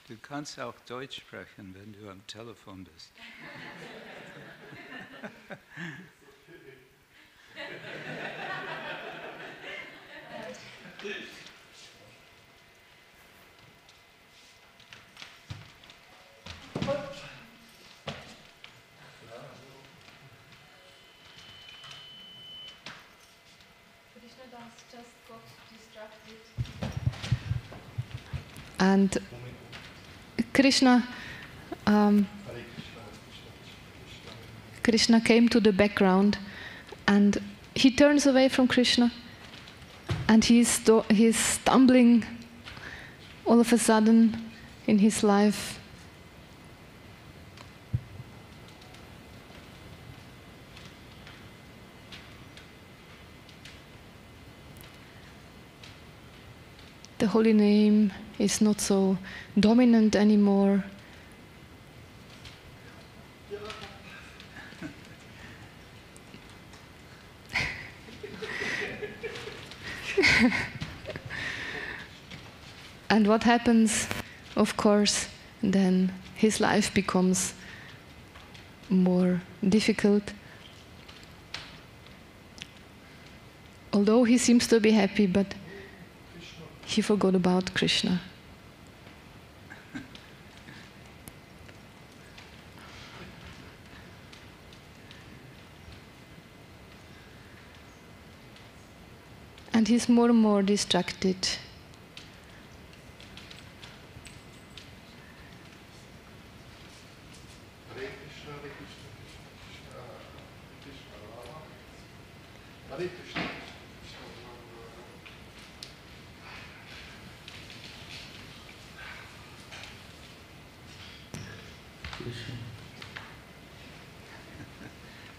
Speaker 1: Du kannst auch Deutsch sprechen, wenn du am Telefon bist.
Speaker 4: Krishna Das just got distracted.
Speaker 6: And Krishna came to the background, and he turns away from Krishna, and he's stumbling all of a sudden in his life. The holy name is not so dominant anymore. And what happens, of course, then his life becomes more difficult. Although he seems to be happy, but he forgot about Krishna. And he's more and more distracted.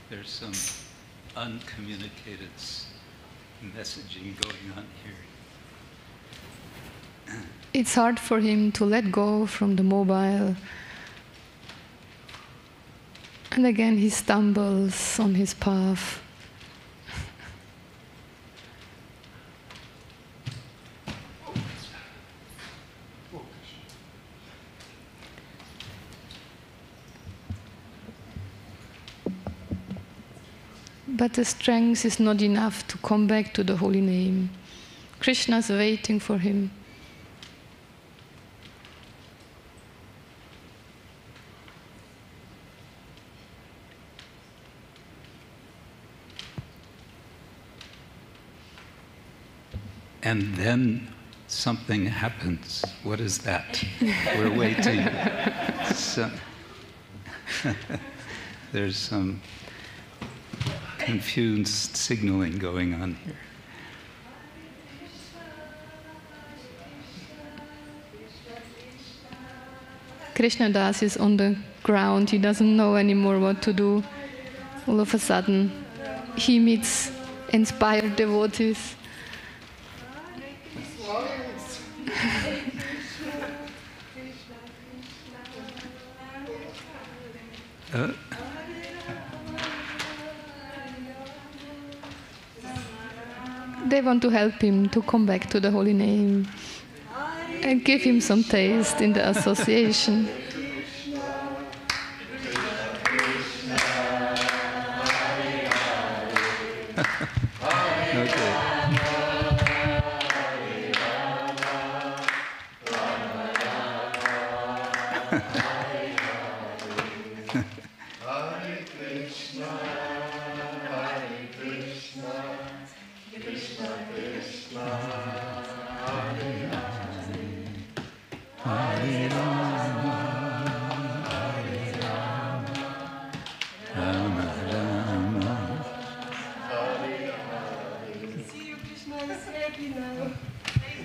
Speaker 1: There's some uncommunicated messaging going on here.
Speaker 6: It's hard for him to let go from the mobile. And again he stumbles on his path. but the strength is not enough to come back to the holy name. Krishna is waiting for him.
Speaker 1: And then something happens. What is that? We're waiting. So, there's some confused signaling going on here.
Speaker 6: Krishna Das is on the ground. He doesn't know anymore what to do. All of a sudden, he meets inspired devotees. They want to help him to come back to the holy name and give him some taste in the association.
Speaker 1: Okay.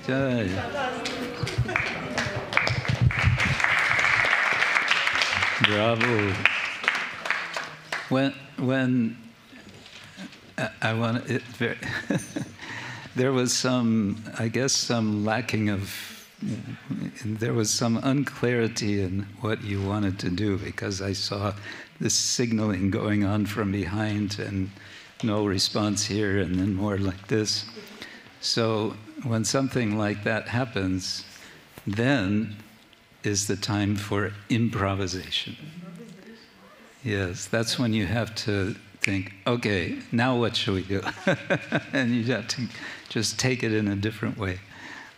Speaker 1: Jai. Bravo. When I want it very there was some, I guess, some lacking of, there was some unclarity in what you wanted to do, because I saw this signaling going on from behind and no response here and then more like this. So when something like that happens, then is the time for improvisation. Yes, that's when you have to think, okay, now what should we do? And you have to just take it in a different way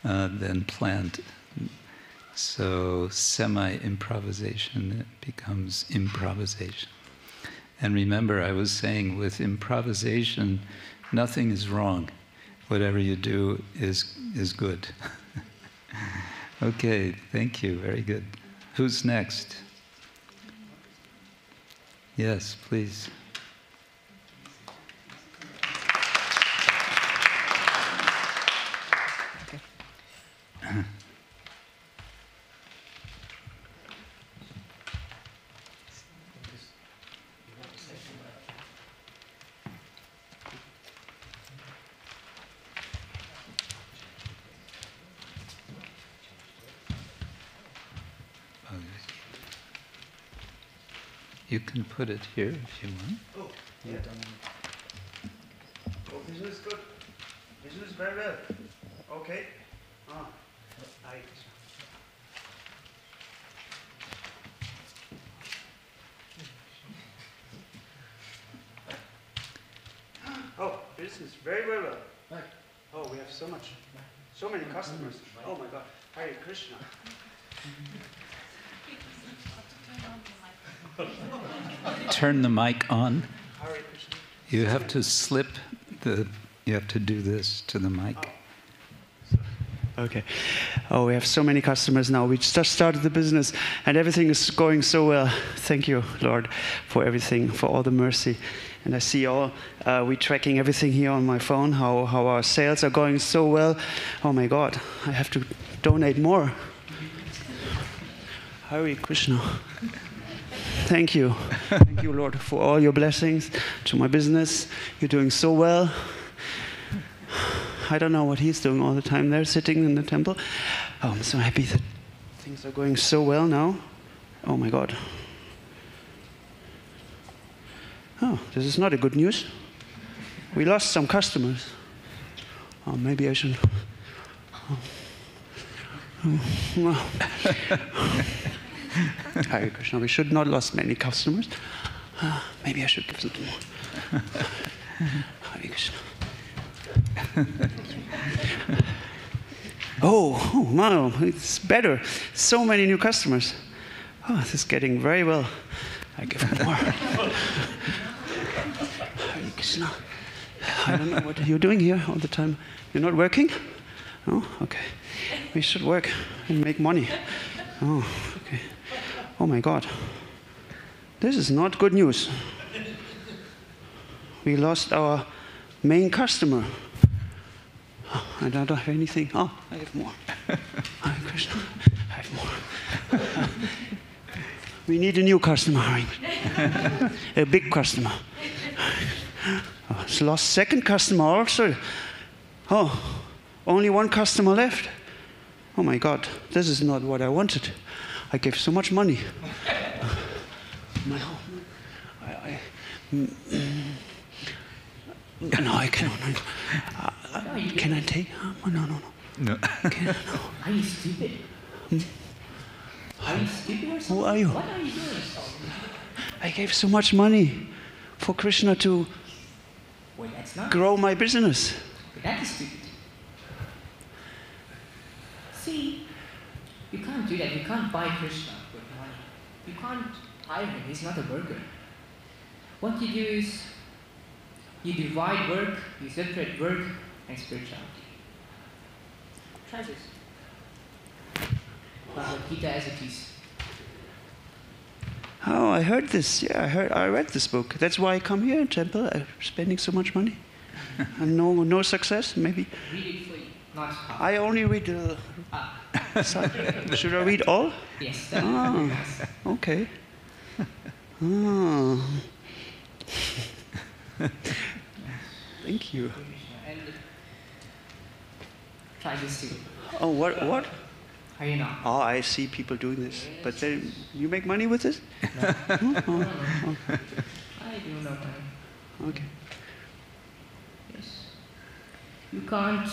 Speaker 1: than planned. So semi-improvisation, it becomes improvisation. And remember, I was saying with improvisation, nothing is wrong. Whatever you do is good. Okay, thank you, very good. Who's next? Yes, please. You can put it here if you want.
Speaker 7: Oh, yeah. Oh, this is good. This is very well. Okay. Ah, I. Oh, this is very, very well. Oh, we have so many customers. Oh my God. Hare Krishna.
Speaker 1: Turn the mic on. You have to you have to do this to the mic.
Speaker 7: Okay. Oh, we have so many customers now. We just started the business and everything is going so well. Thank you, Lord, for everything, for all the mercy. And I see we're tracking everything here on my phone, how our sales are going so well. Oh my God, I have to donate more. Hare Krishna. Thank you. Thank you, Lord, for all your blessings to my business. You're doing so well. I don't know what he's doing all the time there, sitting in the temple. Oh, I'm so happy that things are going so well now. Oh, my God. Oh, this is not a good news. We lost some customers. Oh, maybe I should... Hare Krishna, we should not lose many customers. Maybe I should give them more. Hare Krishna. Oh, wow, it's better. So many new customers. Oh, this is getting very well. I give more. Hare Krishna. I don't know what you're doing here all the time. You're not working? Oh, okay. We should work and make money. Oh, okay. Oh my God. This is not good news. We lost our main customer. Oh, I don't have anything. Oh, I have more. Hare Krishna. I have more. We need a new customer. A big customer. Oh, it's lost second customer also. Oh, only one customer left. Oh my God, this is not what I wanted. I gave so much money. No, I cannot. Can I take? No. No.
Speaker 8: Are you stupid? Are you stupid or something?
Speaker 7: Who are you?
Speaker 8: What are you doing?
Speaker 7: I gave so much money for Krishna to
Speaker 8: That's not.
Speaker 7: grow my business.
Speaker 8: That is stupid. See, you can't do that. You can't buy Krishna with money. You can't hire him. He's not a worker. What you do is you divide work, you separate work and spirituality. Try this. Bhagavad Gita as it is.
Speaker 7: Oh, I heard this. Yeah, I read this book. That's why I come here in Tempel. I'm spending so much money. And no success, maybe.
Speaker 8: Read it fully, not half.
Speaker 7: I only read the side. Should I read all?
Speaker 8: Yes.
Speaker 7: Okay. Oh. Thank you.
Speaker 8: And try this too.
Speaker 7: Oh, what?
Speaker 8: Are you not?
Speaker 7: Oh, I see people doing this. But then you make money with this?
Speaker 8: No.
Speaker 7: Oh.
Speaker 8: I do not know.
Speaker 7: Okay.
Speaker 8: Yes. You can't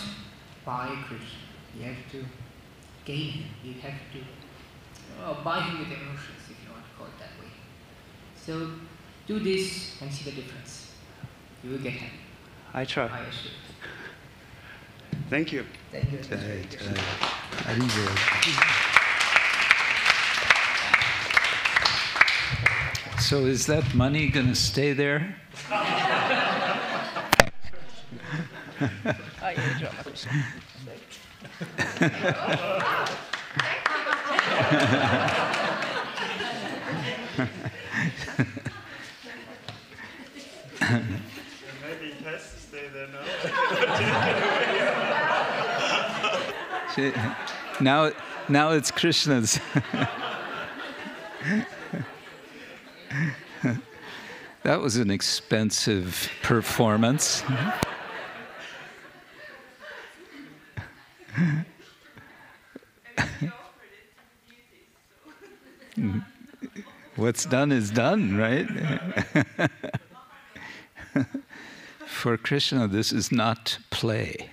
Speaker 8: buy Krishna. You have to gain him. You have to buy him with emotions, if you want to call it that way. So do this and see the difference. You will get happy.
Speaker 7: I try.
Speaker 8: I assure you.
Speaker 7: Thank you.
Speaker 8: Thank you.
Speaker 1: So is that money going to stay there?
Speaker 7: Maybe it has to stay there
Speaker 1: now. Now it's Krishna's. That was an expensive performance. What's done is done, right? For Krishna, this is not play.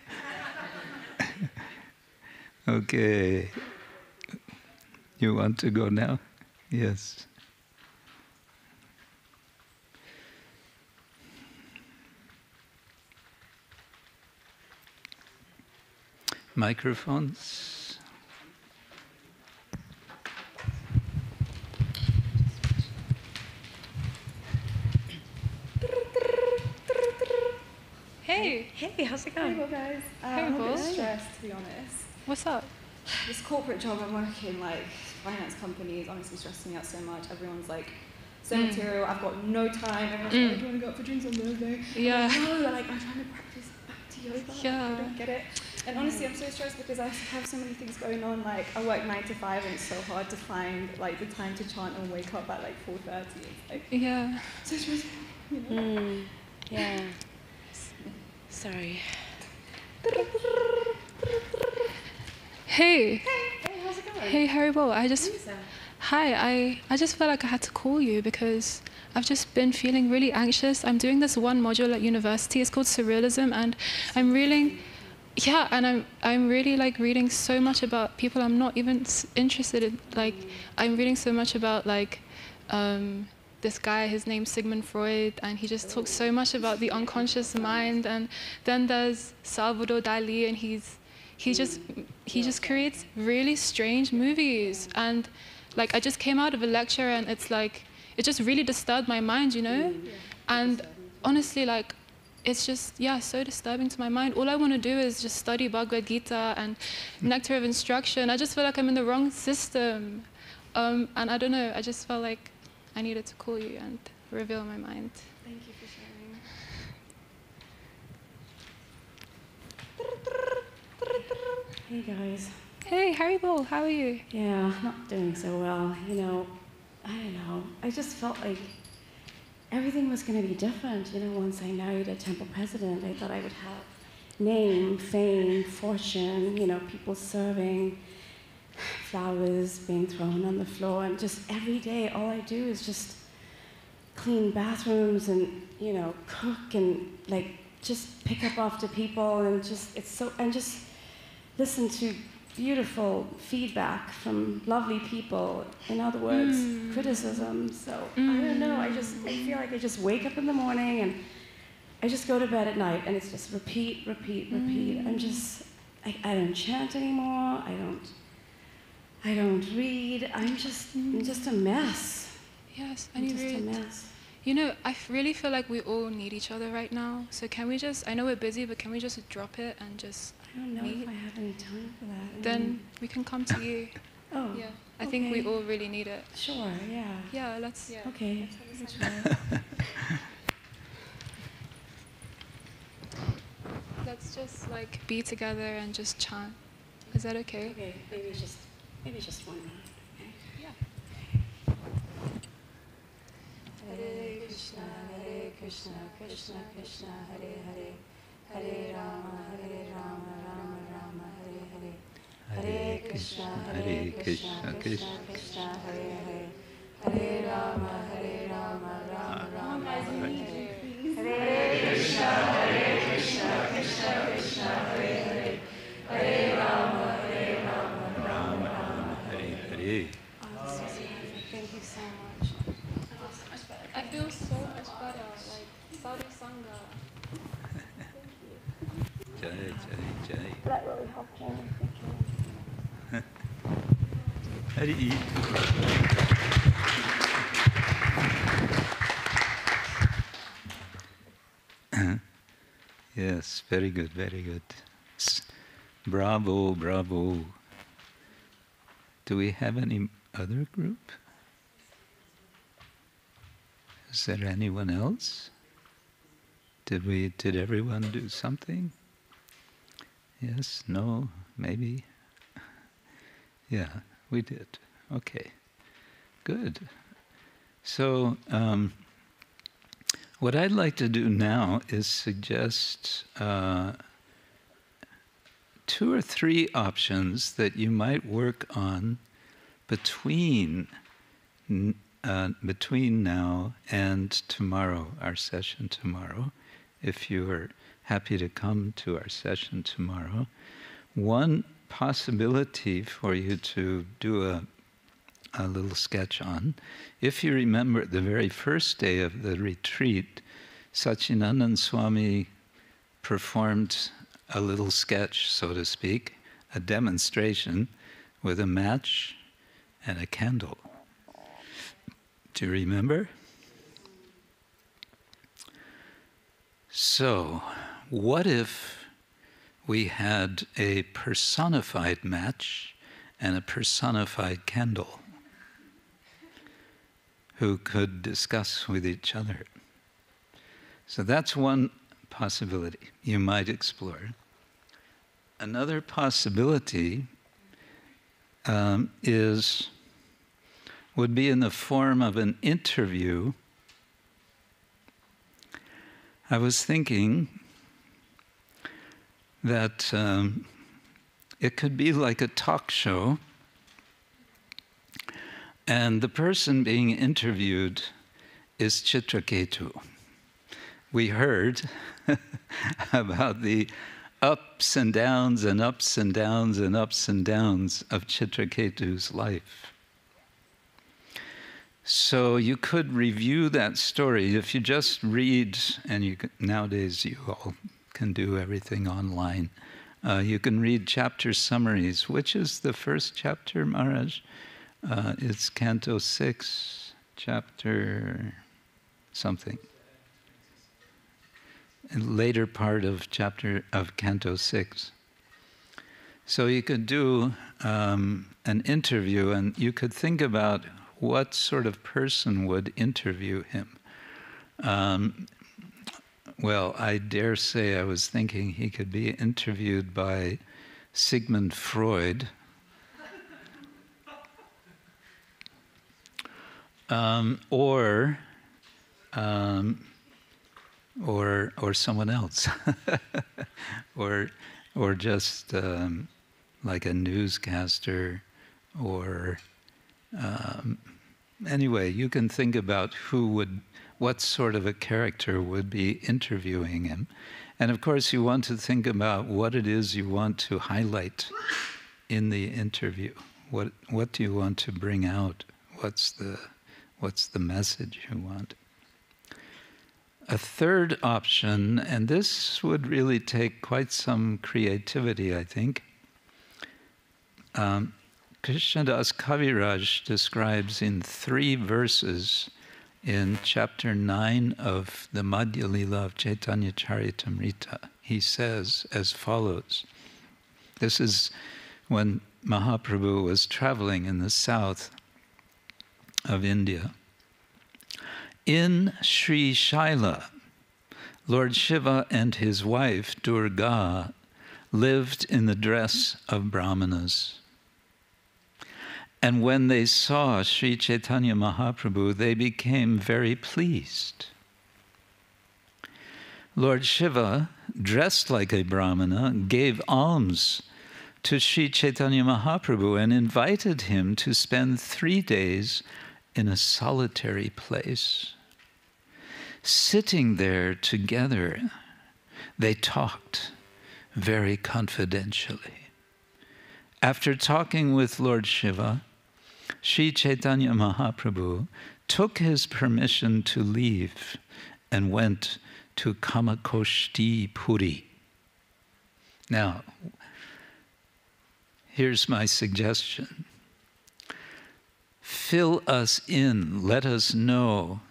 Speaker 1: Okay. You want to go now? Yes. Microphones?
Speaker 3: Hey,
Speaker 4: how's it going?
Speaker 9: Hey, guys. I'm a bit stressed, to be honest.
Speaker 3: What's up?
Speaker 9: This corporate job I'm working, like finance company, is honestly stressing me out so much. Everyone's like so material. I've got no time. Everyone's like, do you want to go out for drinks on Thursday?
Speaker 3: Yeah.
Speaker 9: No, like I'm trying to practice Bhakti yoga.
Speaker 3: Yeah.
Speaker 9: I don't get it. And honestly, I'm so stressed because I have so many things going on. Like I work 9 to 5, and it's so hard to find like the time to chant and wake up at like 4:30. It's like so stressful, you know?
Speaker 4: Yeah. Sorry.
Speaker 3: Hey.
Speaker 9: Hey, how's it going?
Speaker 3: Hey, Haribo. I just felt like I had to call you because I've just been feeling really anxious. I'm doing this one module at university. It's called Surrealism, and I'm really like reading so much about people I'm not even interested in. Like I'm reading so much about like this guy, his name's Sigmund Freud, and he just talks so much about the unconscious mind. And then there's Salvador Dali, and he just creates really strange movies. And like, I just came out of a lecture, and it's like, it just really disturbed my mind, you know? And honestly, like, it's just, yeah, so disturbing to my mind. All I want to do is just study Bhagavad Gita and Nectar of Instruction. I just feel like I'm in the wrong system. And I don't know, I just felt like I needed to call you and reveal my mind.
Speaker 9: Thank you for sharing.
Speaker 10: Hey guys.
Speaker 3: Hey, Haribol, how are you?
Speaker 10: Yeah, not doing so well. You know, I don't know. I just felt like everything was going to be different. You know, once I married a temple president, I thought I would have name, fame, fortune, you know, people serving, flowers being thrown on the floor, and just every day all I do is just clean bathrooms and, you know, cook and like just pick up after people and just just listen to beautiful feedback from lovely people. In other words, criticism. So I don't know, I feel like I just wake up in the morning and I just go to bed at night and it's just repeat. I don't chant anymore. I don't read. I'm just a mess.
Speaker 3: Yes,
Speaker 10: I'm just a mess.
Speaker 3: You know, I really feel like we all need each other right now. So can we just, I know we're busy, but can we just drop it and just
Speaker 10: I don't know
Speaker 3: meet?
Speaker 10: if I have any time for that.
Speaker 3: Then we can come to you.
Speaker 10: Oh,
Speaker 3: yeah. I think we all really need it.
Speaker 10: Sure, yeah.
Speaker 3: Yeah, let's. Yeah.
Speaker 10: Okay.
Speaker 3: Let's try. Let's just like be together and just chant. Is that okay?
Speaker 10: Okay, maybe just 1 minute. Okay?
Speaker 3: Yeah.
Speaker 10: Hare Krishna, Krishna Krishna, Hare Hare, Hare Rama, Rama Rama, Hare Hare, Hare Krishna, Krishna Krishna, Hare Hare, Hare Rama, Rama Rama, Hare Hare, Hare Krishna, Krishna Krishna, Hare Hare, Hare Rama, Rama,
Speaker 1: Hare Hare.
Speaker 10: Thank you so much.
Speaker 3: I feel so much better, like Sadhu Sangha.
Speaker 1: Jai, jai, jai.
Speaker 10: That really helped me.
Speaker 1: Hare. Yes, very good, very good. Bravo, bravo. Do we have any other group? Is there anyone else? Did everyone do something? Yes, no, maybe? Yeah, we did. Okay, good. So, what I'd like to do now is suggest 2 or 3 options that you might work on between now and tomorrow, our session tomorrow, if you are happy to come to our session tomorrow. One possibility for you to do a little sketch on, if you remember the very first day of the retreat, Satchidananda Swami performed a little sketch, so to speak, a demonstration with a match and a candle. Do you remember? So, what if we had a personified match and a personified candle who could discuss with each other? So that's one possibility you might explore. Another possibility would be in the form of an interview. I was thinking that it could be like a talk show, and the person being interviewed is Chitraketu. We heard about the ups and downs and ups and downs and ups and downs of Chitraketu's life. So you could review that story if you just read, and you can, nowadays you all can do everything online. You can read chapter summaries. Which is the first chapter, Maharaj? It's Canto 6, chapter something. And later part of Canto 6. So you could do an interview, and you could think about what sort of person would interview him. Well, I dare say I was thinking he could be interviewed by Sigmund Freud, or someone else, or just like a newscaster, or anyway, you can think about what sort of a character would be interviewing him. And of course, you want to think about what it is you want to highlight in the interview. What do you want to bring out? What's the message you want? A third option, and this would really take quite some creativity, I think. Krishnadas Kaviraj describes in 3 verses in chapter 9 of the Madhya Lila of Chaitanya Charitamrita. He says as follows. This is when Mahaprabhu was traveling in the south of India. In Sri Shaila, Lord Shiva and his wife Durga lived in the dress of brahmanas. And when they saw Sri Chaitanya Mahaprabhu, they became very pleased. Lord Shiva, dressed like a brahmana, gave alms to Sri Chaitanya Mahaprabhu and invited him to spend 3 days in a solitary place. Sitting there together, they talked very confidentially. After talking with Lord Shiva, Sri Chaitanya Mahaprabhu took his permission to leave and went to Kamakoshti Puri. Now, here's my suggestion. Fill us in, let us know,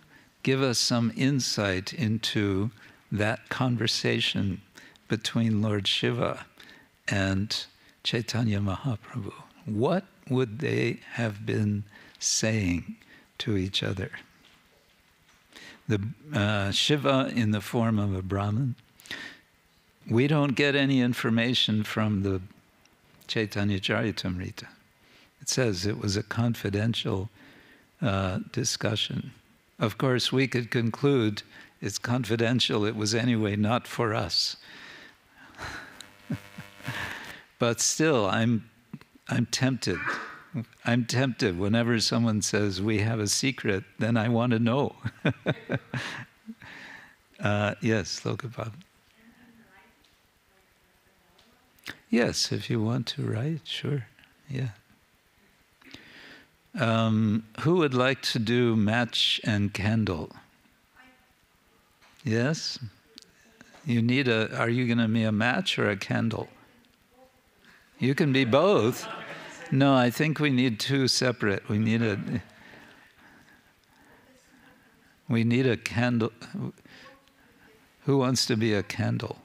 Speaker 1: give us some insight into that conversation between Lord Shiva and Chaitanya Mahaprabhu. What would they have been saying to each other? The Shiva in the form of a Brahmin. We don't get any information from the Chaitanya Charitamrita. It says it was a confidential discussion. Of course, we could conclude it's confidential. It was anyway not for us. But still, I'm tempted. I'm tempted. Whenever someone says we have a secret, then I want to know. Yes, Lokapab. Yes, if you want to write, sure. Yeah. Who would like to do match and candle? Yes? You need are you going to be a match or a candle? You can be both. No, I think we need 2 separate. We need a candle. Who wants to be a candle?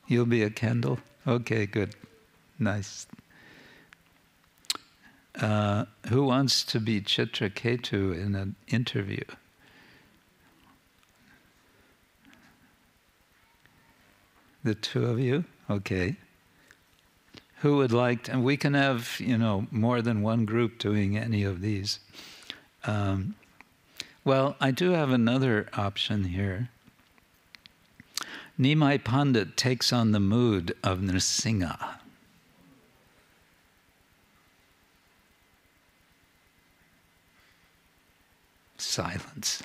Speaker 1: You'll be a candle? Okay, good. Nice. Who wants to be Chitraketu in an interview? The 2 of you? Okay. Who would like to, and we can have, more than one group doing any of these. Well, I do have another option here. Nimai Pandit takes on the mood of Nrsimha. Silence.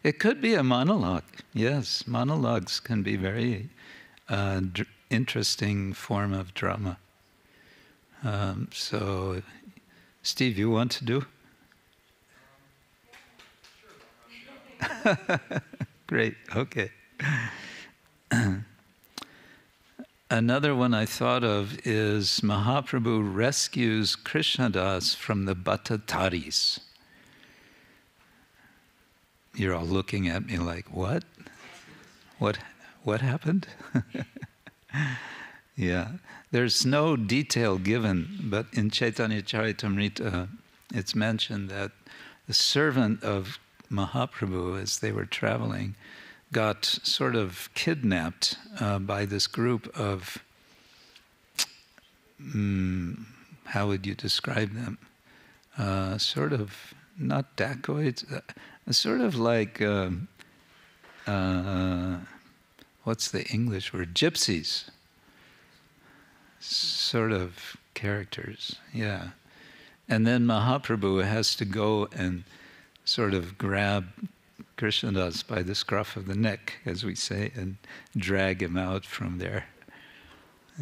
Speaker 1: It could be a monologue. Yes, monologues can be very interesting form of drama. So, Steve, you want to do? Great, okay. Another one I thought of is Mahaprabhu rescues Krishnadas from the Bhattataris. You're all looking at me like, what? What happened? Yeah, there's no detail given, but in Chaitanya Charitamrita, it's mentioned that the servant of Mahaprabhu, as they were traveling, got sort of kidnapped by this group of, how would you describe them? Sort of, not dacoits, sort of like, what's the English word? Gypsies. Sort of characters, yeah. And then Mahaprabhu has to go and sort of grab Krishnadas by the scruff of the neck, as we say, and drag him out from there.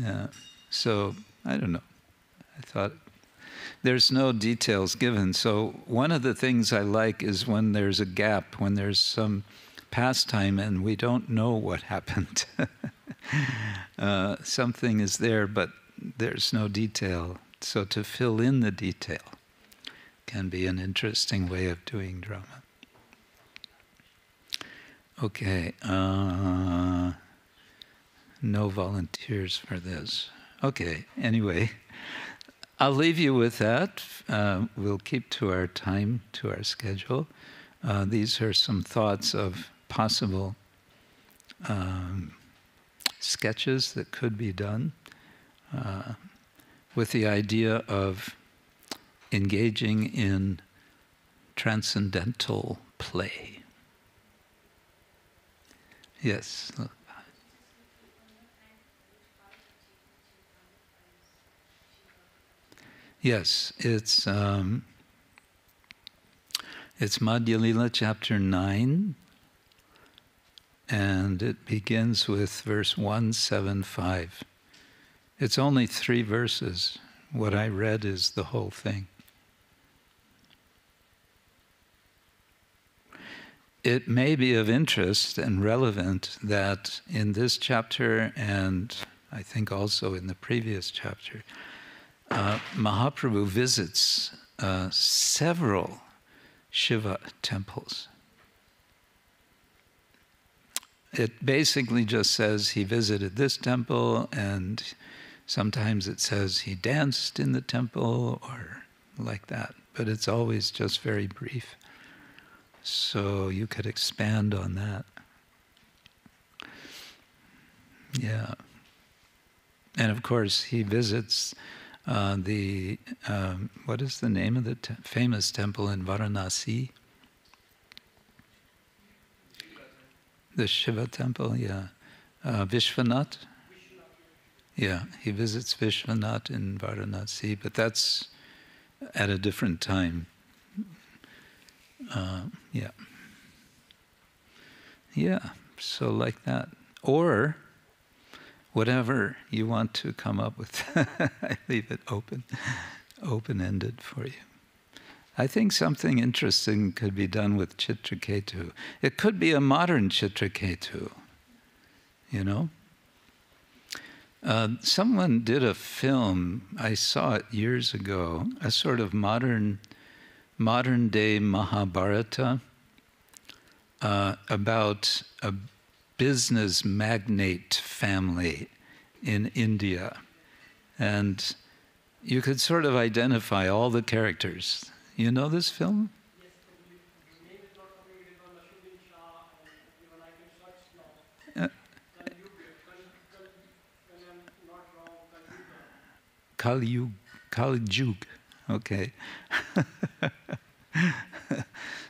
Speaker 1: Yeah. So, I don't know. I thought, there's no details given. So one of the things I like is when there's a gap, when there's some pastime and we don't know what happened. Something is there, but there's no detail. So to fill in the detail can be an interesting way of doing drama. Okay, no volunteers for this. Okay, anyway, I'll leave you with that. We'll keep to our time, to our schedule. These are some thoughts of possible sketches that could be done with the idea of engaging in transcendental play. Yes. Yes, it's Madhya Lila chapter 9, and it begins with verse 175. It's only 3 verses. What I read is the whole thing. It may be of interest and relevant that in this chapter, and I think also in the previous chapter, Mahaprabhu visits several Shiva temples. It basically just says he visited this temple, and sometimes it says he danced in the temple, or like that. But it's always just very brief. So you could expand on that. Yeah. And of course, he visits what is the name of the famous temple in Varanasi? The Shiva temple, yeah. Vishwanath? Yeah, he visits Vishwanath in Varanasi, but that's at a different time. Yeah. Yeah, so like that. Or whatever you want to come up with. I leave it open-ended for you. I think something interesting could be done with Chitraketu. It could be a modern Chitraketu, you know? Someone did a film, I saw it years ago, a sort of modern-day Mahabharata about a business magnate family in India. And you could sort of identify all the characters. You know this film?
Speaker 2: Yes, the name is not familiar with Nasruddin Shah, and even I can search now. When I'm not wrong,
Speaker 1: Kaljug. Okay.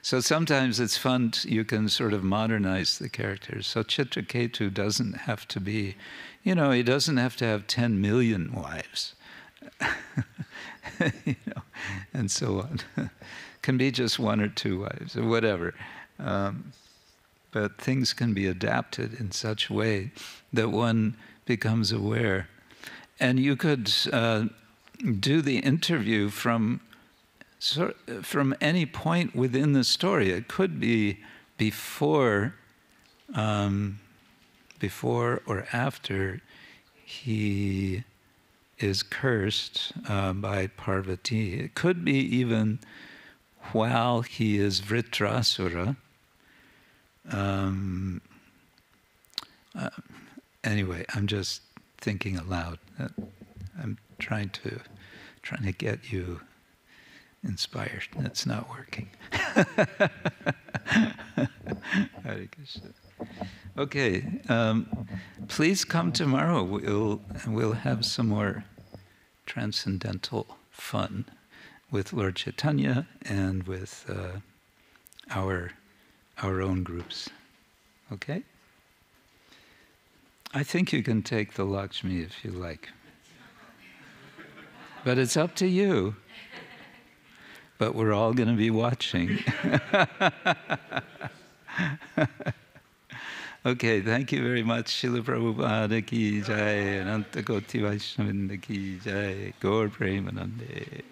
Speaker 1: So sometimes it's fun, you can sort of modernize the characters. So Chitraketu doesn't have to be, he doesn't have to have 10 million wives. And so on. Can be just 1 or 2 wives, or whatever. But things can be adapted in such a way that one becomes aware. And you could do the interview from any point within the story. It could be before or after he is cursed by Parvati. It could be even while he is Vritrasura. Anyway, I'm just thinking aloud. I'm trying to get you inspired. That's not working. Hare Krishna. Okay, please come tomorrow. We'll have some more transcendental fun with Lord Chaitanya and with our own groups. Okay? I think you can take the Lakshmi if you like. But it's up to you. But we're all going to be watching. Okay, thank you very much. Srila Prabhupada ki jai, Ananta Koti Vaishnavindra ki jai, Gaur Premanande.